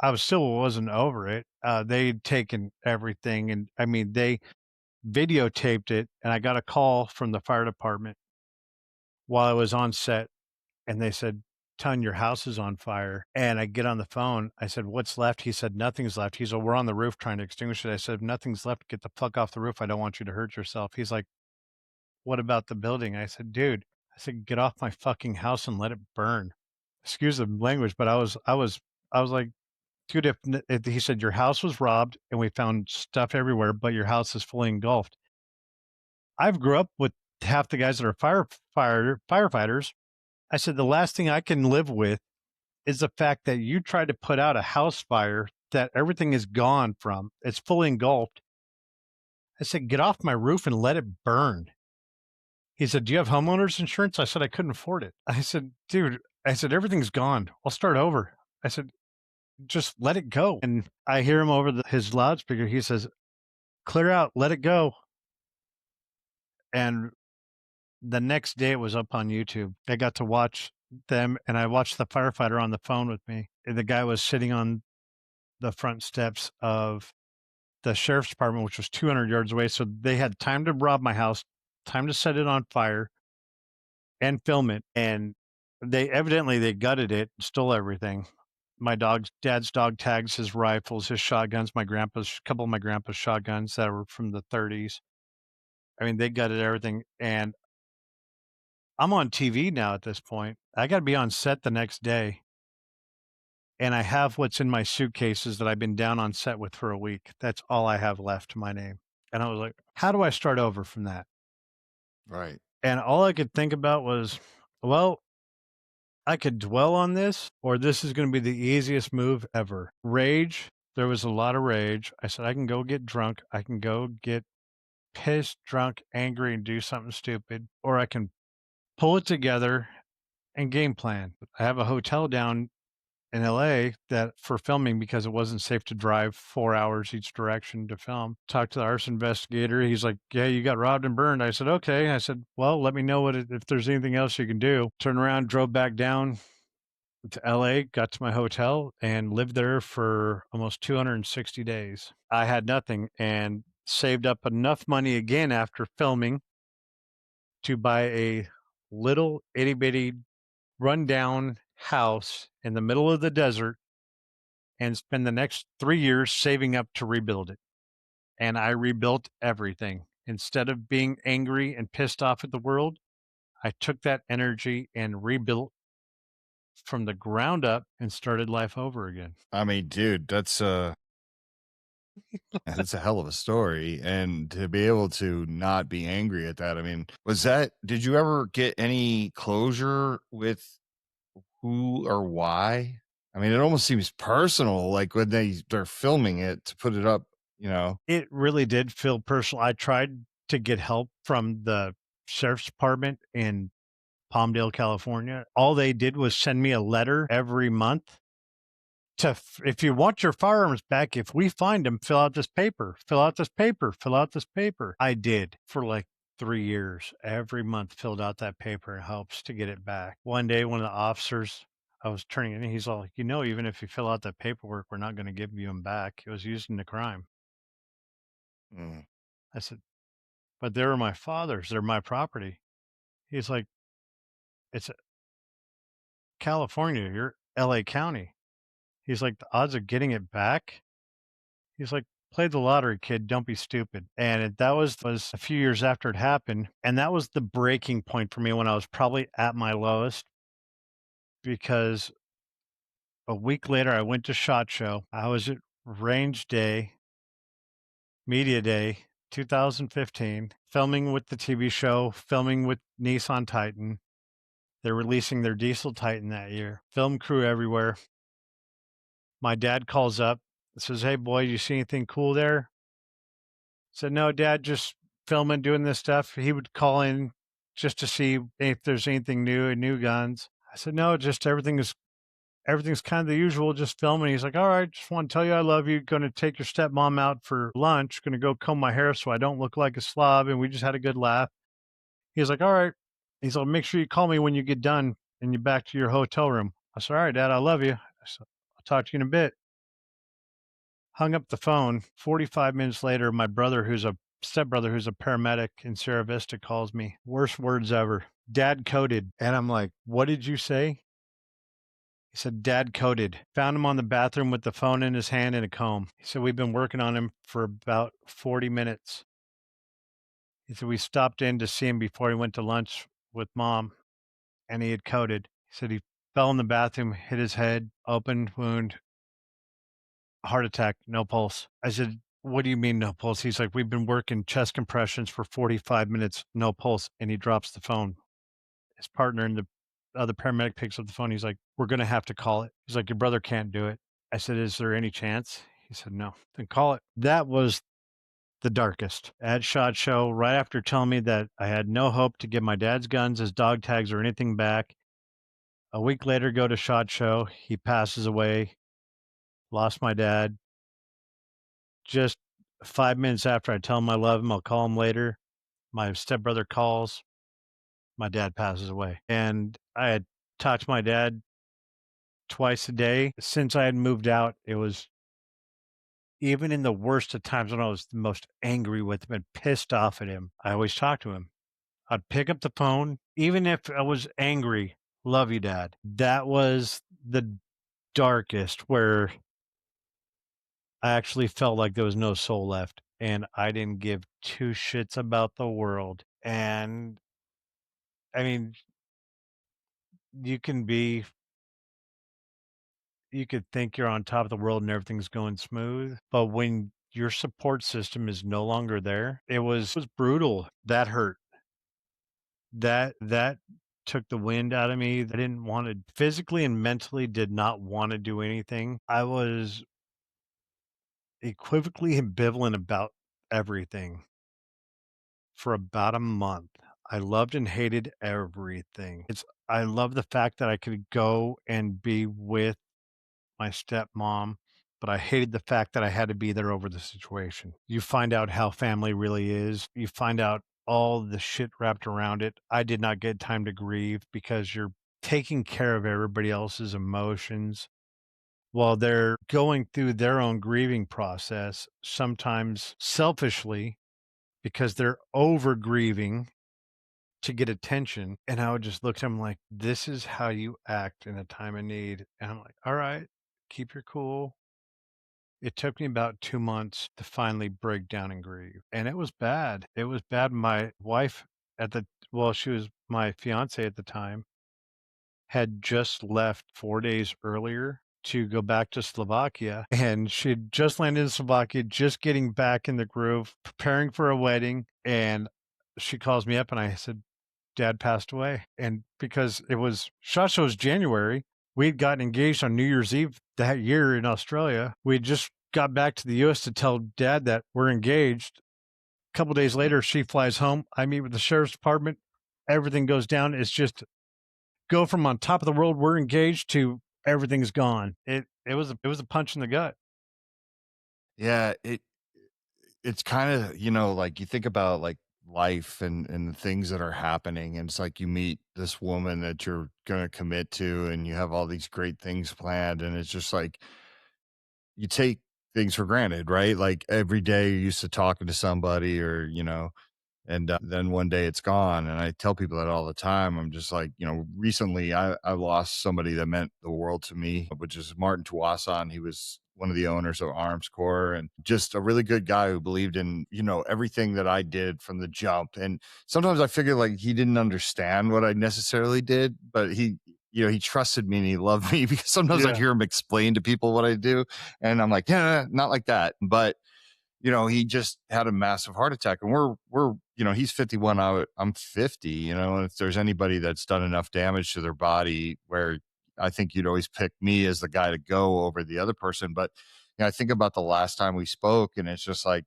I wasn't over it. They'd taken everything, and I mean, they videotaped it, and I got a call from the fire department while I was on set, and they said, "Ton, your house is on fire." And I get on the phone. I said, "What's left?" He said, "Nothing's left." He said, "We're on the roof trying to extinguish it." I said, "If nothing's left, get the fuck off the roof. I don't want you to hurt yourself." He's like, "What about the building?" I said, "Dude," I said, "get off my fucking house and let it burn." Excuse the language, but I was like, "Dude, he said, "Your house was robbed and we found stuff everywhere, but your house is fully engulfed." I've grew up with half the guys that are firefighters. I said, "The last thing I can live with is the fact that you tried to put out a house fire that everything is gone from. It's fully engulfed." I said, "Get off my roof and let it burn." He said, "Do you have homeowner's insurance?" I said, "I couldn't afford it." I said, "Dude," I said, "everything's gone. I'll start over." I said, "Just let it go." And I hear him over his loudspeaker. He says, "Clear out, let it go." And the next day it was up on YouTube. I got to watch them, and I watched the firefighter on the phone with me. And the guy was sitting on the front steps of the sheriff's department, which was 200 yards away. So they had time to rob my house, time to set it on fire and film it. And They gutted it, stole everything. My dad's dog tags, his rifles, his shotguns, couple of my grandpa's shotguns that were from the 30s. I mean, they gutted everything, and I'm on TV now at this point. I gotta be on set the next day, and I have what's in my suitcases that I've been down on set with for a week. That's all I have left to my name. And I was like, "How do I start over from that?" Right. And all I could think about was, well, I could dwell on this, or this is gonna be the easiest move ever. Rage, there was a lot of rage. I said, "I can go get drunk. I can go get pissed, drunk, angry, and do something stupid, or I can pull it together and game plan." I have a hotel down in LA that for filming because it wasn't safe to drive 4 hours each direction to film. Talked to the arson investigator. He's like, "Yeah, you got robbed and burned." I said, "Okay." I said, "Well, let me know if there's anything else you can do." Turned around, drove back down to LA, got to my hotel, and lived there for almost 260 days. I had nothing and saved up enough money again after filming to buy a little itty bitty rundown house in the middle of the desert and spend the next 3 years saving up to rebuild it. And I rebuilt everything. Instead of being angry and pissed off at the world, I took that energy and rebuilt from the ground up and started life over again. I mean, dude, that's a hell of a story. And to be able to not be angry at that, I mean, did you ever get any closure with who or why? I mean, it almost seems personal, like when they're filming it to put it up, you know? It really did feel personal. I tried to get help from the sheriff's department in Palmdale, California. All they did was send me a letter every month if you want your firearms back, if we find them, fill out this paper, fill out this paper, fill out this paper. I did for like 3 years. Every month filled out that paper and helps to get it back. One day, one of the officers I was turning in, he's all, even if you fill out that paperwork, we're not going to give you them back. It was used in the crime. Mm. I said, but they were my father's. They're my property. He's like, it's California. You're LA County. He's like, the odds of getting it back. He's like, play the lottery, kid. Don't be stupid. And that was a few years after it happened. And that was the breaking point for me when I was probably at my lowest, because a week later I went to SHOT Show. I was at Range Day, Media Day, 2015, filming with the TV show, filming with Nissan Titan. They're releasing their diesel Titan that year. Film crew everywhere. My dad calls up, says, "Hey boy, you see anything cool there?" Said, "No, Dad, just filming, doing this stuff." He would call in just to see if there's anything new and new guns. I said, "No, just everything's kind of the usual, just filming." He's like, "All right, just want to tell you I love you. Going to take your stepmom out for lunch. Going to go comb my hair so I don't look like a slob." And we just had a good laugh. He's like, "All right." He's like, "Make sure you call me when you get done and you're back to your hotel room." I said, "All right, Dad, I love you." I said, "I'll talk to you in a bit." Hung up the phone. 45 minutes later, my brother, who's a stepbrother, who's a paramedic in Sierra Vista, calls me. Worst words ever. "Dad coded." And I'm like, "What did you say?" He said, "Dad coded." Found him on the bathroom with the phone in his hand and a comb. He said, "We've been working on him for about 40 minutes. He said, "We stopped in to see him before he went to lunch with Mom, and he had coded." He said he fell in the bathroom, hit his head, open wound, heart attack, no pulse. I said, "What do you mean no pulse?" He's like, "We've been working chest compressions for 45 minutes, no pulse." And he drops the phone. His partner and the other paramedic picks up the phone. He's like, "We're going to have to call it." He's like, "Your brother can't do it." I said, "Is there any chance?" He said, "No." "Then call it." That was the darkest. At SHOT Show, right after telling me that I had no hope to get my dad's guns, his dog tags, or anything back. A week later, go to SHOT Show. He passes away. Lost my dad. Just 5 minutes after I tell him I love him, I'll call him later. My stepbrother calls. My dad passes away. And I had talked to my dad twice a day. Since I had moved out, it was even in the worst of times when I was the most angry with him and pissed off at him, I always talked to him. I'd pick up the phone, even if I was angry, Love you, Dad. That was the darkest where I actually felt like there was no soul left, and I didn't give two shits about the world. And I mean, you can be you could think you're on top of the world and everything's going smooth, but when your support system is no longer there, it was brutal. That hurt. That took the wind out of me. I didn't want to physically and mentally did not want to do anything. I was equivocally ambivalent about everything for about a month. I loved and hated everything. I love the fact that I could go and be with my stepmom, but I hated the fact that I had to be there over the situation. You find out how family really is. You find out all the shit wrapped around it. I did not get time to grieve because you're taking care of everybody else's emotions while they're going through their own grieving process, sometimes selfishly because they're over grieving to get attention. And I would just look at him like, this is how you act in a time of need. And I'm like, all right, keep your cool. It took me about 2 months to finally break down and grieve. And it was bad. It was bad. My wife at the, well, she was my fiance at the time, had just left 4 days earlier to go back to Slovakia. And she'd just landed in Slovakia, just getting back in the groove, preparing for a wedding. And she calls me up and I said, Dad passed away. And because it was SHOT Show's January, we'd gotten engaged on New Year's Eve that year in Australia. We just got back to the US to tell Dad that we're engaged. A couple days later, she flies home. I meet with the sheriff's department. Everything goes down. It's just go from on top of the world, we're engaged, to everything's gone. It was a punch in the gut. Yeah, it's kind of, like you think about like life and the things that are happening, and it's like you meet this woman that you're going to commit to, and you have all these great things planned, and it's just like you take things for granted, right? Like every day you're used to talking to somebody, or and then one day it's gone. And I tell people that all the time. I'm just like, recently I lost somebody that meant the world to me, which is Martin Tuason. He was one of the owners of Arms Corps, and just a really good guy who believed in, everything that I did from the jump. And sometimes I figure like he didn't understand what I necessarily did, but he trusted me and he loved me, because sometimes I'd Yeah. hear him explain to people what I do. And I'm like, yeah, not like that. But he just had a massive heart attack, and he's 51. I'm 50, and if there's anybody that's done enough damage to their body, where I think you'd always pick me as the guy to go over the other person. But, I think about the last time we spoke, and it's just like,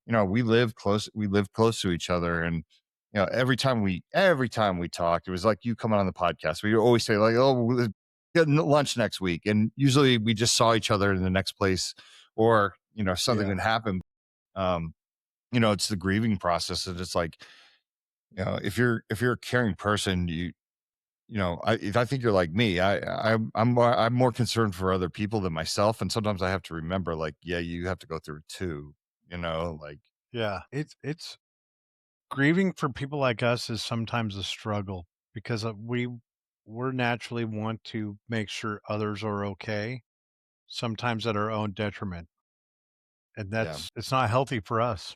we live close to each other. And, every time we talked, it was like you coming on the podcast. We always say like, oh, we'll get lunch next week. And usually we just saw each other in the next place, or, something Yeah. would happen. um it's the grieving process. And it's like, if you're a caring person, if I think you're like me, I'm more concerned for other people than myself. And sometimes I have to remember, like, yeah, you have to go through it too, like. Yeah. It's grieving for people like us is sometimes a struggle because we're naturally want to make sure others are okay, sometimes at our own detriment. And Yeah, it's not healthy for us.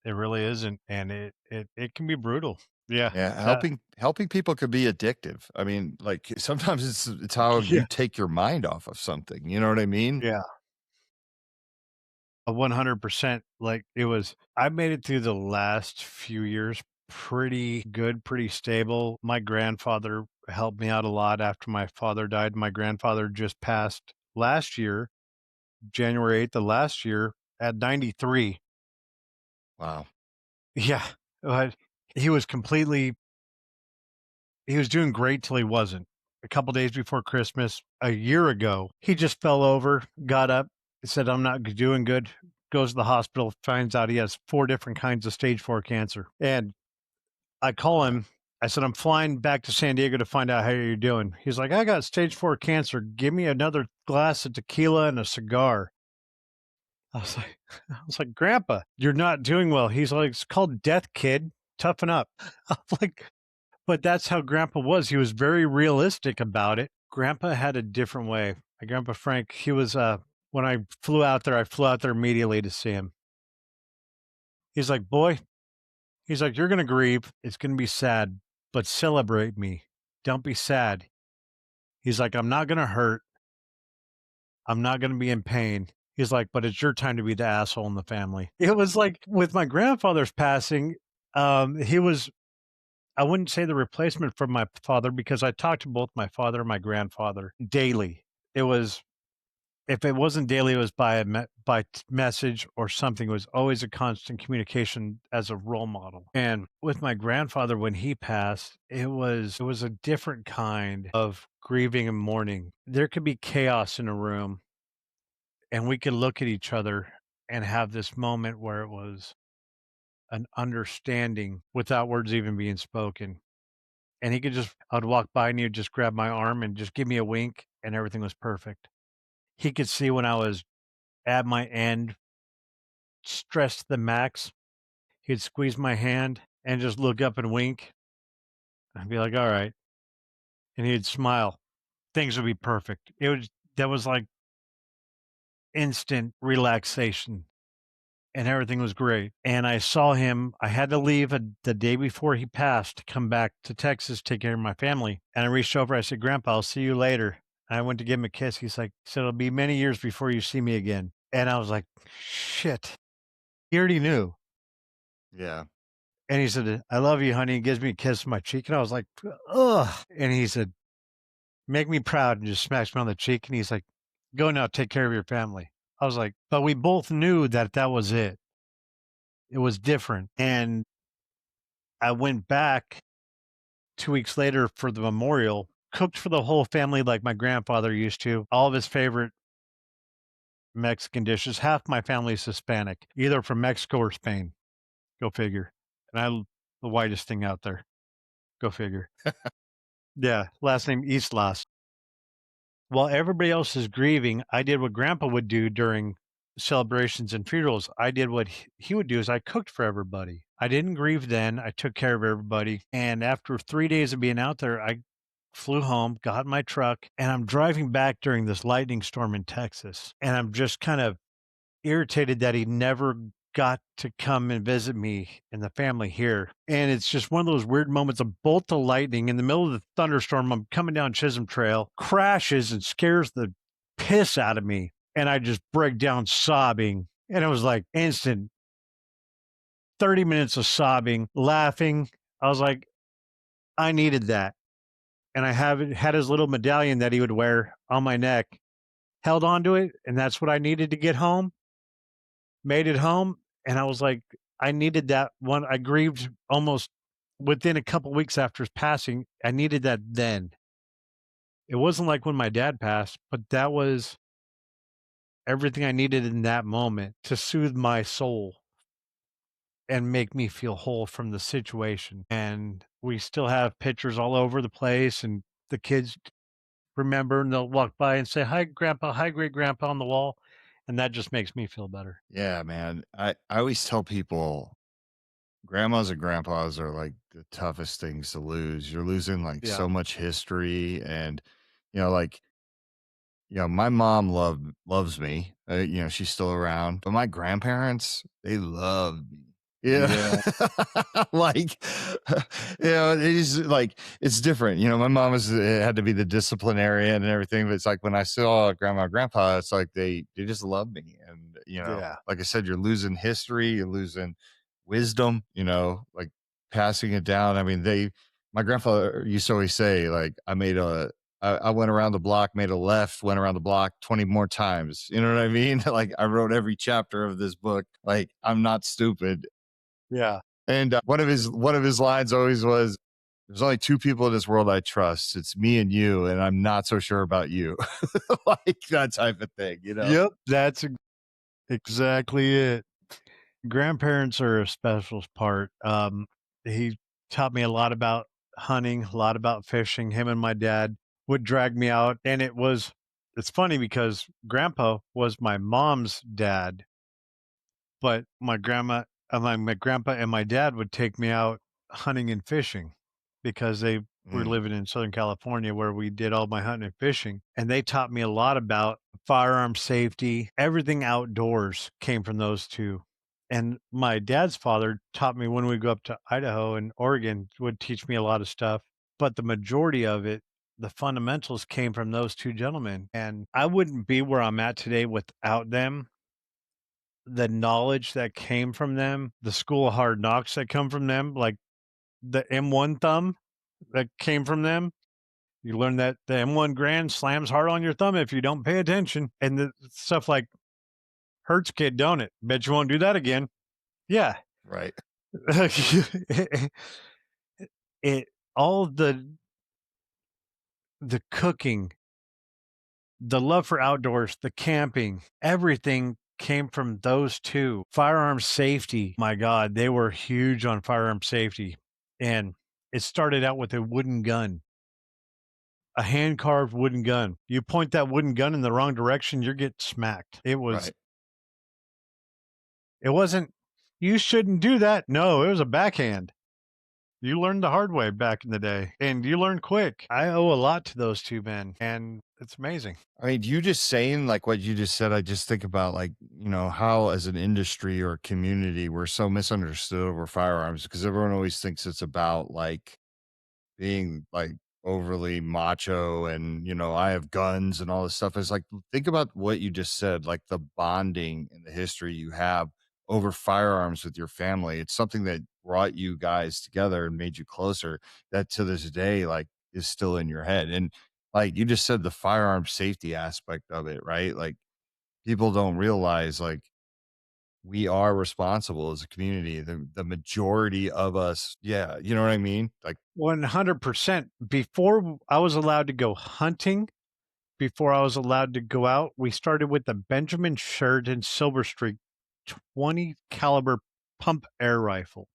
It really isn't. And it can be brutal. Yeah. yeah, That helping people could be addictive. I mean, like, sometimes it's how yeah. you take your mind off of something, you know what I mean? Yeah. 100%. Like I made it through the last few years pretty good, pretty stable. My grandfather helped me out a lot after my father died. My grandfather just passed last year, January 8th of last year at 93. Wow. Yeah. But he was completely, he was doing great till he wasn't. A couple days before Christmas, a year ago, he just fell over, got up, said, I'm not doing good. Goes to the hospital, finds out he has 4 different kinds of stage 4 cancer. And I call Wow. him. I said, I'm flying back to San Diego to find out how you're doing. He's like, I got stage 4 cancer. Give me another glass of tequila and a cigar. I was like, Grandpa, you're not doing well. He's like, it's called death, kid. Toughen up. I'm like, But that's how Grandpa was. He was very realistic about it. Grandpa had a different way. My Grandpa Frank, he was, when I flew out there, I flew out there immediately to see him. He's like, boy, he's like, you're going to grieve. It's going to be sad, but celebrate me. Don't be sad. He's like, I'm not going to hurt. I'm not going to be in pain. He's like, but it's your time to be the asshole in the family. It was like with my grandfather's passing, he was, I wouldn't say the replacement for my father because I talked to both my father and my grandfather daily. It was, if it wasn't daily, it was by message or something. It was always a constant communication as a role model. And with my grandfather, when he passed, it was a different kind of grieving and mourning. There could be chaos in a room, and we could look at each other and have this moment where it was an understanding without words even being spoken. And he could just, I'd walk by and he'd just grab my arm and just give me a wink, and everything was perfect. He could see when I was at my end, stressed to the max. He'd squeeze my hand and just look up and wink. I'd be like, all right. And he'd smile. Things would be perfect. That was like instant relaxation, and everything was great. And I saw him, I had to leave the day before he passed to come back to Texas, take care of my family. And I reached over, I said, Grandpa, I'll see you later. And I went to give him a kiss. He's like, he said, it'll be many years before you see me again. And I was like, shit. He already knew. Yeah. And he said, I love you, honey. He gives me a kiss on my cheek. And I was like, ugh. And he said, make me proud, and just smashed me on the cheek. And he's like, go now, take care of your family. I was like, but we both knew that that was it. It was different. And I went back 2 weeks later for the memorial, cooked for the whole family like my grandfather used to, all of his favorite Mexican dishes. Half my family is Hispanic, either from Mexico or Spain. Go figure. And the whitest thing out there. Go figure. Yeah, last name Islas. While everybody else is grieving, I did what Grandpa would do during celebrations and funerals. I did what he would do is I cooked for everybody. I didn't grieve then. I took care of everybody. And after 3 days of being out there, I flew home, got in my truck, and I'm driving back during this lightning storm in Texas. And I'm just kind of irritated that he never got to come and visit me and the family here. And it's just one of those weird moments, a bolt of lightning in the middle of the thunderstorm. I'm coming down Chisholm Trail, crashes and scares the piss out of me. And I just break down sobbing. And it was like instant 30 minutes of sobbing, laughing. I was like, I needed that. And I had his little medallion that he would wear on my neck, held onto it. And that's what I needed to get home. Made it home, and I was like, I needed that one. I grieved almost within a couple weeks after his passing. I needed that then. It wasn't like when my dad passed, but that was everything I needed in that moment to soothe my soul and make me feel whole from the situation. And we still have pictures all over the place, and the kids remember, and they'll walk by and say, hi, Grandpa, hi, great grandpa on the wall. And that just makes me feel better. Yeah, man. I always tell people grandmas and grandpas are like the toughest things to lose. You're losing like Yeah. so much history and like my mom loves me. She's still around, but my grandparents, they love me. Yeah. Like, it's like, it's different. My mom had to be the disciplinarian and everything, but it's like when I saw grandma and grandpa, it's like they just love me. And, Yeah. like I said, you're losing history, you're losing wisdom, like passing it down. I mean, my grandfather used to always say, like, I went around the block, made a left, went around the block 20 more times. You know what I mean? Like I wrote every chapter of this book. Like I'm not stupid. Yeah. And one of his lines always was, "There's only two people in this world I trust. It's me and you, and I'm not so sure about you." Like that type of thing. Yep. That's exactly it. Grandparents are a special part. He taught me a lot about hunting, a lot about fishing. Him and my dad would drag me out, and it's funny because grandpa was my mom's dad, but my grandpa and my dad would take me out hunting and fishing. because they were Mm, living in Southern California where we did all my hunting and fishing. And they taught me a lot about firearm safety. Everything outdoors came from those two. And my dad's father taught me when we go up to Idaho and Oregon, would teach me a lot of stuff. But the majority of it, the fundamentals came from those two gentlemen. And I wouldn't be where I'm at today without them. The knowledge that came from them, the school of hard knocks that come from them, like the M1 thumb that came from them. You learn that the M1 Grand slams hard on your thumb if you don't pay attention. And the stuff like hurts, kid, don't it? Bet you won't do that again. Yeah. right. it all the cooking, the love for outdoors, the camping, everything came from those two. Firearm safety, my God, they were huge on firearm safety. And it started out with a wooden gun, a hand carved wooden gun. You point that wooden gun in the wrong direction, you're getting smacked. Right. It wasn't, you shouldn't do that. No, it was a backhand. You learned the hard way back in the day, and you learned quick. I owe a lot to those two men, and it's amazing. I mean, you just saying like what you just said, I just think about like, how as an industry or community, we're so misunderstood over firearms because everyone always thinks it's about like being like overly macho and I have guns and all this stuff. It's like think about what you just said, like the bonding and the history you have over firearms with your family. It's something that brought you guys together and made you closer, that to this day like is still in your head. And like you just said, the firearm safety aspect of it, right? Like people don't realize like we are responsible as a community. The majority of us, yeah, you know what I mean? Like 100%. Before I was allowed to go hunting, before I was allowed to go out, we started with the Benjamin Sheridan Silver Streak 20 caliber pump air rifle.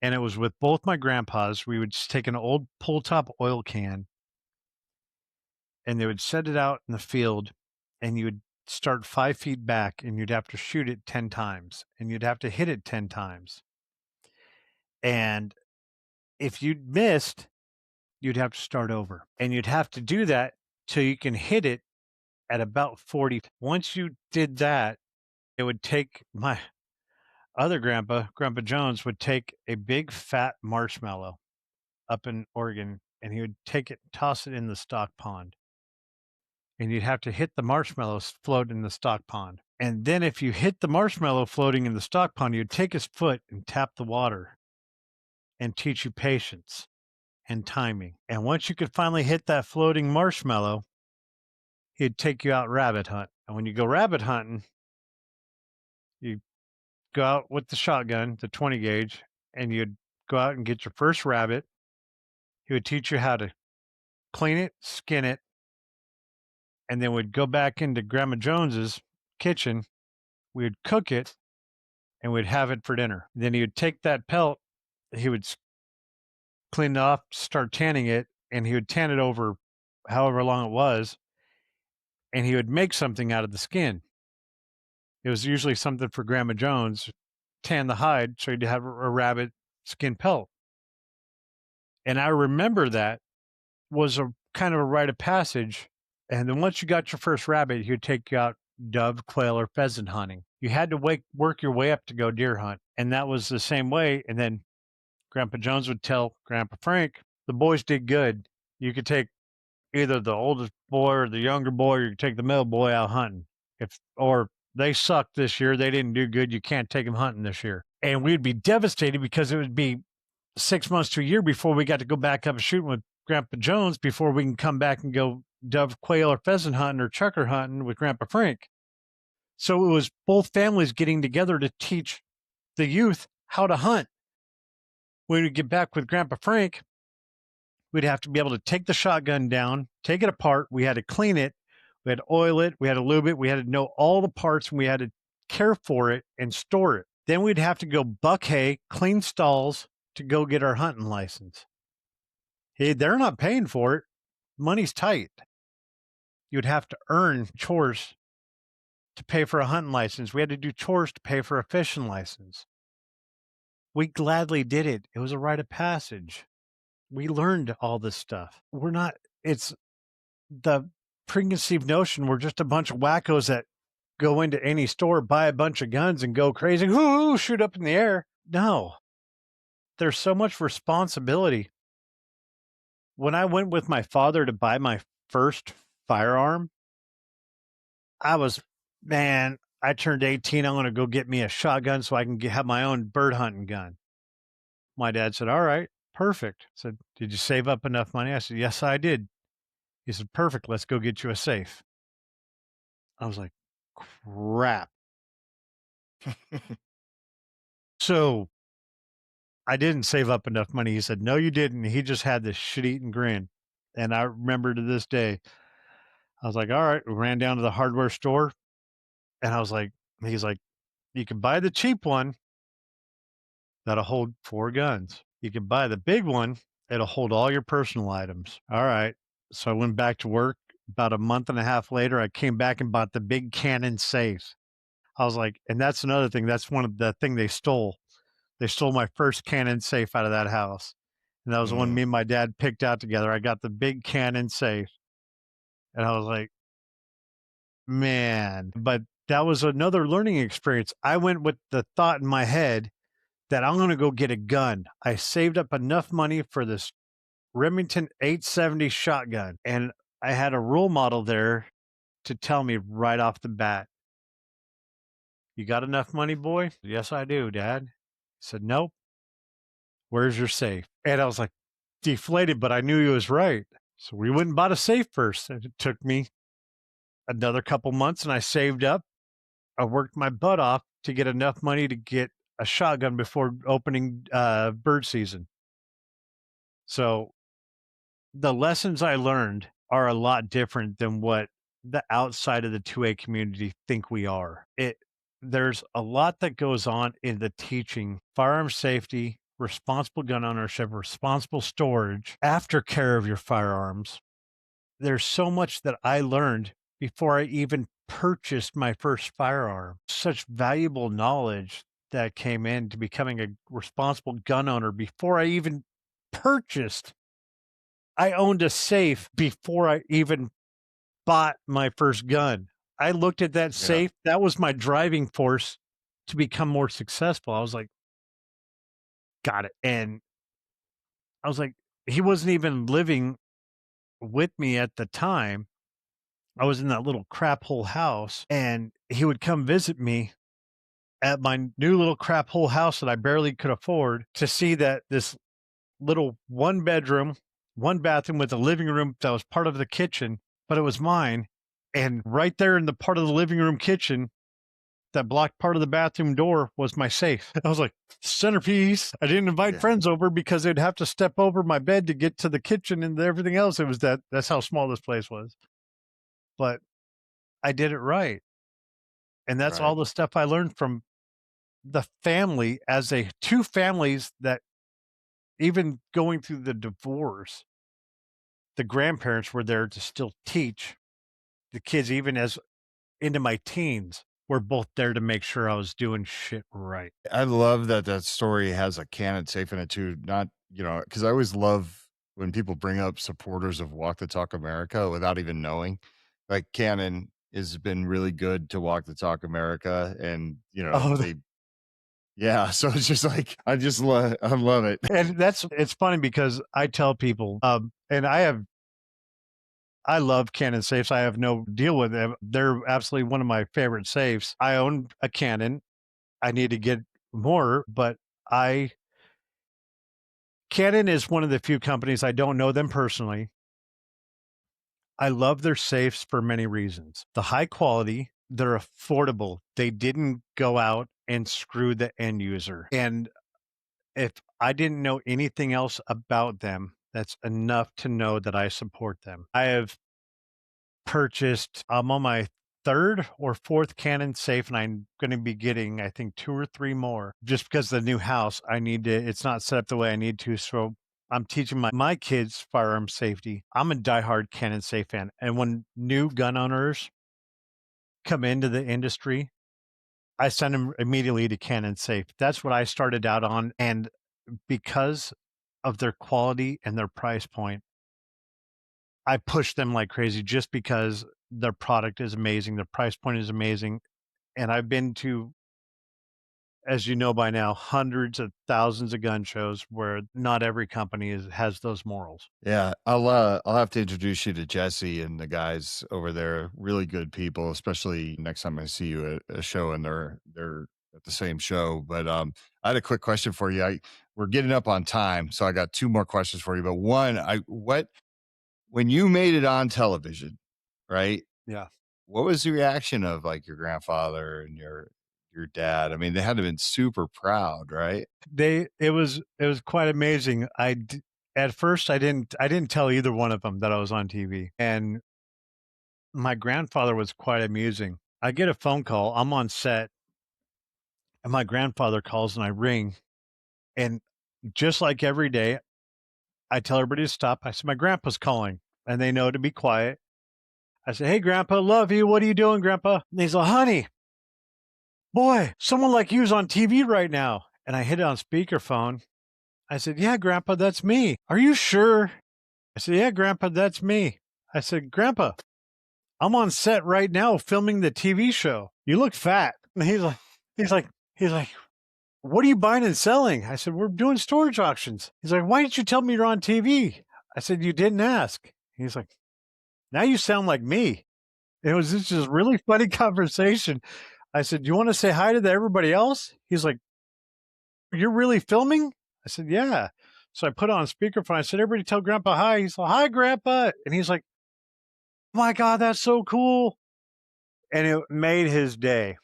And it was with both my grandpas. We would just take an old pull top oil can and they would set it out in the field and you would start 5 feet back and you'd have to shoot it 10 times and you'd have to hit it 10 times. And if you missed, you'd have to start over and you'd have to do that till you can hit it at about 40. Once you did that, it would take my other Grandpa Jones would take a big fat marshmallow up in Oregon and he would take it, toss it in the stock pond. And you'd have to hit the marshmallows float in the stock pond. And then if you hit the marshmallow floating in the stock pond, you'd take his foot and tap the water and teach you patience and timing. And once you could finally hit that floating marshmallow, he'd take you out rabbit hunt. And when you go rabbit hunting, you go out with the shotgun, the 20 gauge, and you'd go out and get your first rabbit. He would teach you how to clean it, skin it, and then we'd go back into Grandma Jones's kitchen. We'd cook it and we'd have it for dinner. Then he would take that pelt, he would clean it off, start tanning it, and he would tan it over however long it was, and he would make something out of the skin. It was usually something for Grandma Jones, tan the hide, so he'd have a rabbit skin pelt. And I remember that was a kind of a rite of passage. And then once you got your first rabbit, he'd take you out dove, quail, or pheasant hunting. You had to work your way up to go deer hunt. And that was the same way. And then Grandpa Jones would tell Grandpa Frank, the boys did good. You could take either the oldest boy or the younger boy, or you could take the middle boy out hunting. Or they sucked this year, they didn't do good, you can't take them hunting this year. And we'd be devastated because it would be 6 months to a year before we got to go back up and shooting with Grandpa Jones before we can come back and go dove, quail, or pheasant hunting or chucker hunting with Grandpa Frank. So it was both families getting together to teach the youth how to hunt. When we get back with Grandpa Frank, we'd have to be able to take the shotgun down, take it apart. We had to clean it. We had to oil it. We had to lube it. We had to know all the parts and we had to care for it and store it. Then we'd have to go buck hay, clean stalls to go get our hunting license. Hey, they're not paying for it. Money's tight. You'd have to earn chores to pay for a hunting license. We had to do chores to pay for a fishing license. We gladly did it. It was a rite of passage. We learned all this stuff. We're not, it's the preconceived notion we're just a bunch of wackos that go into any store, buy a bunch of guns and go crazy, whoo, shoot up in the air. No, there's so much responsibility. When I went with my father to buy my first firearm, I was, man, I turned 18. I'm going to go get me a shotgun so I can have my own bird hunting gun. My dad said, all right, perfect. I said, did you save up enough money? I said, yes, I did. He said, perfect. Let's go get you a safe. I was like, crap. So I didn't save up enough money. He said, no, you didn't. He just had this shit eating grin. And I remember to this day, I was like, all right, we ran down to the hardware store. And I was like, he's like, you can buy the cheap one that'll hold 4 guns. You can buy the big one, it'll hold all your personal items. All right. So I went back to work. About a month and a half later, I came back and bought the big Canon safe. I was like, and that's another thing. That's one of the thing they stole. They stole my first Canon safe out of that house. And that was the one me and my dad picked out together. I got the big Canon safe. And I was like, man, but that was another learning experience. I went with the thought in my head that I'm going to go get a gun. I saved up enough money for this Remington 870 shotgun. And I had a role model there to tell me right off the bat, you got enough money, boy? Yes, I do, Dad. He said, nope. Where's your safe? And I was like deflated, but I knew he was right. So we went and bought a safe first. And it took me another couple months and I saved up. I worked my butt off to get enough money to get a shotgun before opening bird season. So the lessons I learned are a lot different than what the outside of the 2A community think we are. There's a lot that goes on in the teaching firearm safety, responsible gun ownership, responsible storage, aftercare of your firearms. There's so much that I learned before I even purchased my first firearm. Such valuable knowledge that came into becoming a responsible gun owner before I even purchased. I owned a safe before I even bought my first gun. I looked at that safe. That was my driving force to become more successful. I was like, got it. And I was like, he wasn't even living with me at the time. I was in that little crap hole house and he would come visit me at my new little crap hole house that I barely could afford to see that this little 1 bedroom, 1 bathroom with a living room that was part of the kitchen, but it was mine. And right there in the part of the living room kitchen, that blocked part of the bathroom door was my safe. I was like, centerpiece. I didn't invite friends over because they'd have to step over my bed to get to the kitchen and everything else. It was that's how small this place was. But I did it right. And that's all the stuff I learned from the family as 2 families that even going through the divorce, the grandparents were there to still teach the kids, even as into my teens. We're both there to make sure I was doing shit right. I love that story has a Canon safe in it too. Not, because I always love when people bring up supporters of Walk the Talk America without even knowing. Like Canon has been really good to Walk the Talk America, and yeah. So it's just like I love it. And it's funny because I tell people, and I love Canon safes. I have no deal with them. They're absolutely one of my favorite safes. I own a Canon. I need to get more, but Canon is one of the few companies, I don't know them personally. I love their safes for many reasons. The high quality, they're affordable. They didn't go out and screw the end user. And if I didn't know anything else about them, that's enough to know that I support them. I have purchased, I'm on my 3rd or 4th Canon safe, and I'm going to be getting, I think, 2 or 3 more just because the new house, it's not set up the way I need to. So I'm teaching my kids firearm safety. I'm a diehard Canon safe fan. And when new gun owners come into the industry, I send them immediately to Canon Safe. That's what I started out on, and because of their quality and their price point, I push them like crazy just because their product is amazing, their price point is amazing, and I've been to, as you know by now, hundreds of thousands of gun shows where not every company has those morals. Yeah, I'll have to introduce you to Jesse and the guys over there. Really good people, especially next time I see you at a show and they're at the same show. But I had a quick question for you. We're getting up on time, so I got two more questions for you. But one, I what when you made it on television, right? Yeah. What was the reaction of like your grandfather and your dad? I mean, they had to have been super proud, right? It was quite amazing. At first I didn't tell either one of them that I was on TV, and my grandfather was quite amusing. I get a phone call, I'm on set, and my grandfather calls and I ring, and just like every day, I tell everybody to stop. I said, "My grandpa's calling," and they know to be quiet. I said, "Hey, grandpa, love you. What are you doing, grandpa?" And he's like, "Honey, boy, someone like you's on TV right now." And I hit it on speakerphone. I said, "Yeah, grandpa, that's me. Are you sure?" I said, "Yeah, grandpa, that's me." I said, "Grandpa, I'm on set right now filming the TV show. You look fat." And he's like, he's like, "What are you buying and selling?" I said, "We're doing storage auctions." He's like, "Why didn't you tell me you're on TV?" I said, "You didn't ask." He's like, "Now you sound like me." It was just this really funny conversation. I said, "You want to say hi to everybody else?" He's like, "You're really filming?" I said, "Yeah." So I put on speakerphone. I said, "Everybody tell grandpa hi." He's like, "Hi, grandpa." And he's like, "My God, that's so cool." And it made his day.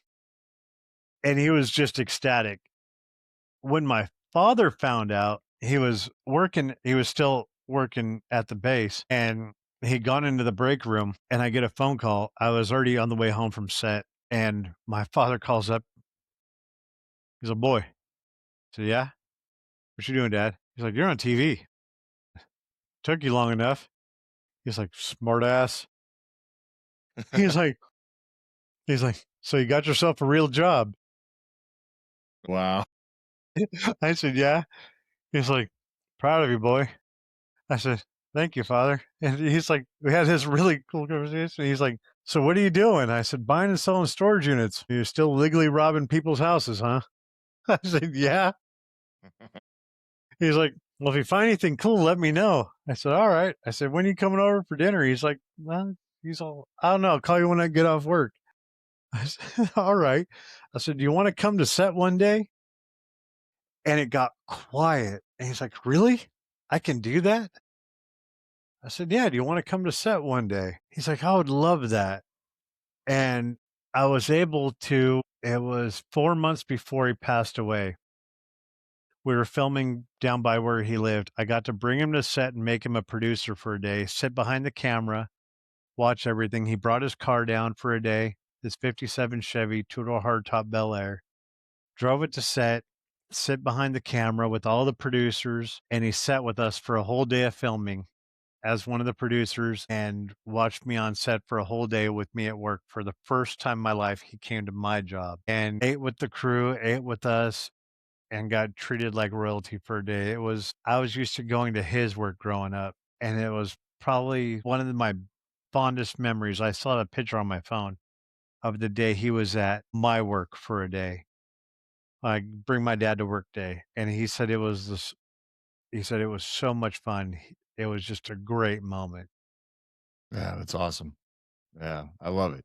And he was just ecstatic. When my father found out, he was still working at the base, and he'd gone into the break room, and I get a phone call. I was already on the way home from set, and my father calls up. He's like, "Boy." I said, "Yeah? What you doing, Dad?" He's like, "You're on TV. Took you long enough." He's like, "Smart ass." He's like he's like, "So you got yourself a real job?" Wow. I said, "Yeah." He's like, "Proud of you, boy." I said, "Thank you, father." And he's like, we had this really cool conversation. He's like, "So what are you doing?" I said, "Buying and selling storage units." "You're still legally robbing people's houses, huh?" I said, "Yeah." He's like, "Well, if you find anything cool, let me know." I said, "All right." I said, "When are you coming over for dinner?" He's like, "Well," he's all, "I don't know. I'll call you when I get off work." I said, "All right." I said, "Do you want to come to set one day?" And it got quiet. And he's like, "Really? I can do that?" I said, "Yeah. Do you want to come to set one day?" He's like, "I would love that." And I was able to. It was 4 months before he passed away. We were filming down by where he lived. I got to bring him to set and make him a producer for a day, sit behind the camera, watch everything. He brought his car down for a day, this 57 Chevy two-door hardtop Bel Air, drove it to set, sit behind the camera with all the producers, and he sat with us for a whole day of filming as one of the producers and watched me on set for a whole day with me at work. For the first time in my life, he came to my job and ate with the crew, ate with us, and got treated like royalty for a day. I was used to going to his work growing up, and it was probably one of my fondest memories. I still have a picture on my phone of the day he was at my work for a day. Like bring my dad to work day. And he said it was so much fun. It was just a great moment. Yeah, that's awesome. Yeah, I love it.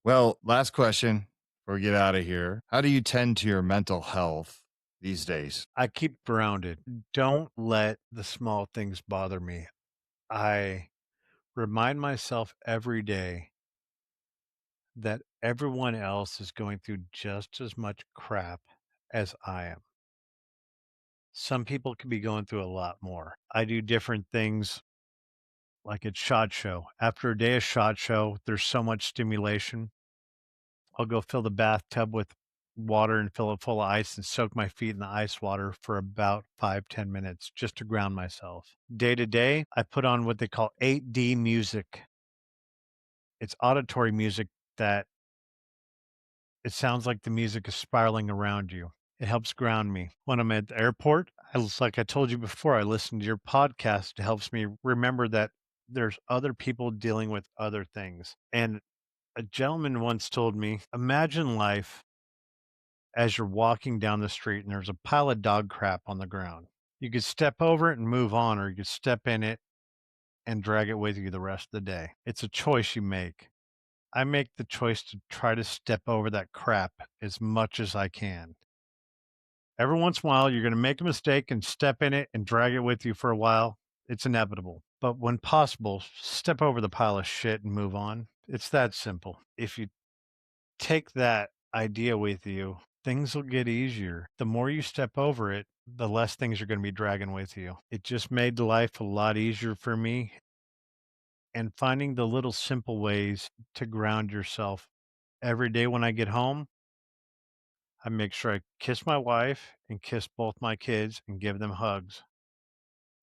Well, last question before we get out of here. How do you tend to your mental health these days? I keep grounded. Don't let the small things bother me. I remind myself every day that everyone else is going through just as much crap as I am. Some people could be going through a lot more. I do different things like at SHOT Show. After a day of SHOT Show, there's so much stimulation. I'll go fill the bathtub with water and fill it full of ice and soak my feet in the ice water for about 5-10 minutes just to ground myself. Day to day, I put on what they call 8D music. It's auditory music that It sounds like the music is spiraling around you. It helps ground me. When I'm at the airport, like I told you before, I listen to your podcast. It helps me remember that there's other people dealing with other things. And a gentleman once told me, imagine life as you're walking down the street and there's a pile of dog crap on the ground. You could step over it and move on, or you could step in it and drag it with you the rest of the day. It's a choice you make. I make the choice to try to step over that crap as much as I can. Every once in a while, you're going to make a mistake and step in it and drag it with you for a while. It's inevitable. But when possible, step over the pile of shit and move on. It's that simple. If you take that idea with you, things will get easier. The more you step over it, the less things are going to be dragging with you. It just made life a lot easier for me, and finding the little simple ways to ground yourself. Every day when I get home, I make sure I kiss my wife and kiss both my kids and give them hugs.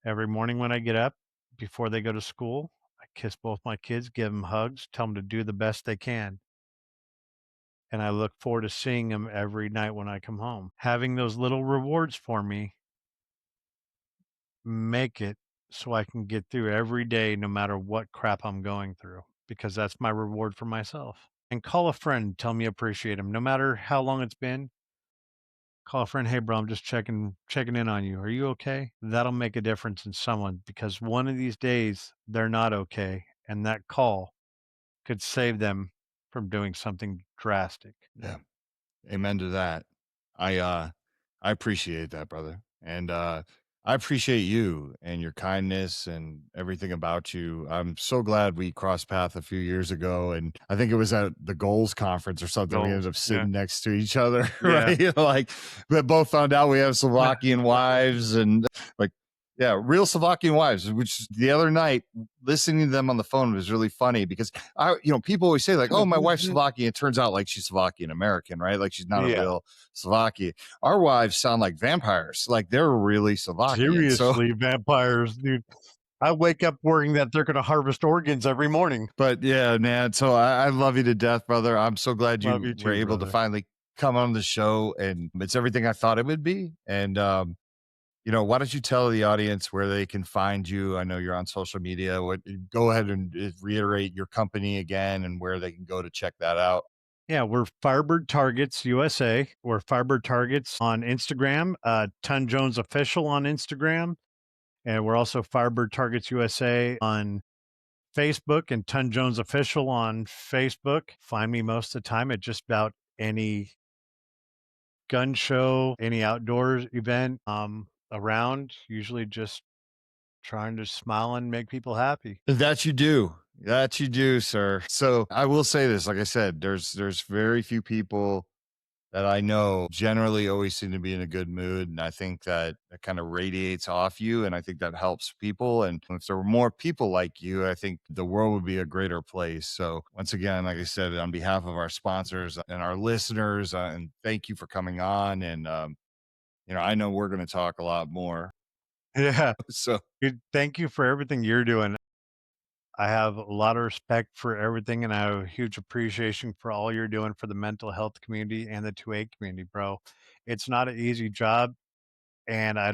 Every morning when I get up, before they go to school, I kiss both my kids, give them hugs, tell them to do the best they can. And I look forward to seeing them every night when I come home. Having those little rewards for me make it so I can get through every day no matter what crap I'm going through, because that's my reward for myself. And call a friend, tell me you appreciate them. No matter how long it's been, call a friend, "Hey, bro, I'm just checking in on you. Are you okay?" That'll make a difference in someone, because one of these days they're not okay, and that call could save them from doing something drastic. Yeah. Amen to that. I appreciate that, brother. And I appreciate you and your kindness and everything about you. I'm so glad we crossed paths a few years ago, and I think it was at the goals conference or something. We ended Goals. up Yeah. sitting next to each other, Yeah. right? Like we both found out we have Slovakian wives, and like, yeah, real Slovakian wives, which the other night listening to them on the phone was really funny because people always say like, oh, my wife's Slovakian. It turns out like she's Slovakian American, right? Like she's not a Yeah. real Slovakian. Our wives sound like vampires. Like they're really Slovakian. So, Seriously, vampires, dude. I wake up worrying that they're gonna harvest organs every morning. but yeah, man. So I love you to death, brother. I'm so glad Love you you were too, able to brother. finally come on the show, and it's everything I thought it would be. And why don't you tell the audience where they can find you? I know you're on social media. Go ahead and reiterate your company again and where they can go to check that out. Yeah, we're Firebird Targets USA. We're Firebird Targets on Instagram, Ton Jones Official on Instagram, and we're also Firebird Targets USA on Facebook and Ton Jones Official on Facebook. Find me most of the time at just about any gun show, any outdoors event around, usually just trying to smile and make people happy. That you do. That you do, sir. So I will say this, like I said, there's very few people that I know generally always seem to be in a good mood. And I think that that kind of radiates off you. And I think that helps people. And if there were more people like you, I think the world would be a greater place. So once again, like I said, on behalf of our sponsors and our listeners, and thank you for coming on. And I know we're going to talk a lot more. Yeah. So Dude, thank you for everything you're doing. I have a lot of respect for everything, and I have a huge appreciation for all you're doing for the mental health community and the 2A community, bro. It's not an easy job, and I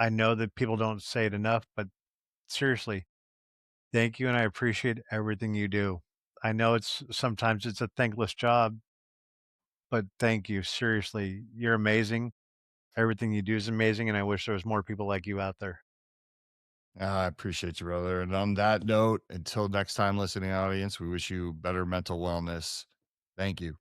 know that people don't say it enough, but seriously, thank you, and I appreciate everything you do. I know sometimes it's a thankless job, but thank you. Seriously, you're amazing. Everything you do is amazing, and I wish there was more people like you out there. I appreciate you, brother. And on that note, until next time, listening audience, we wish you better mental wellness. Thank you.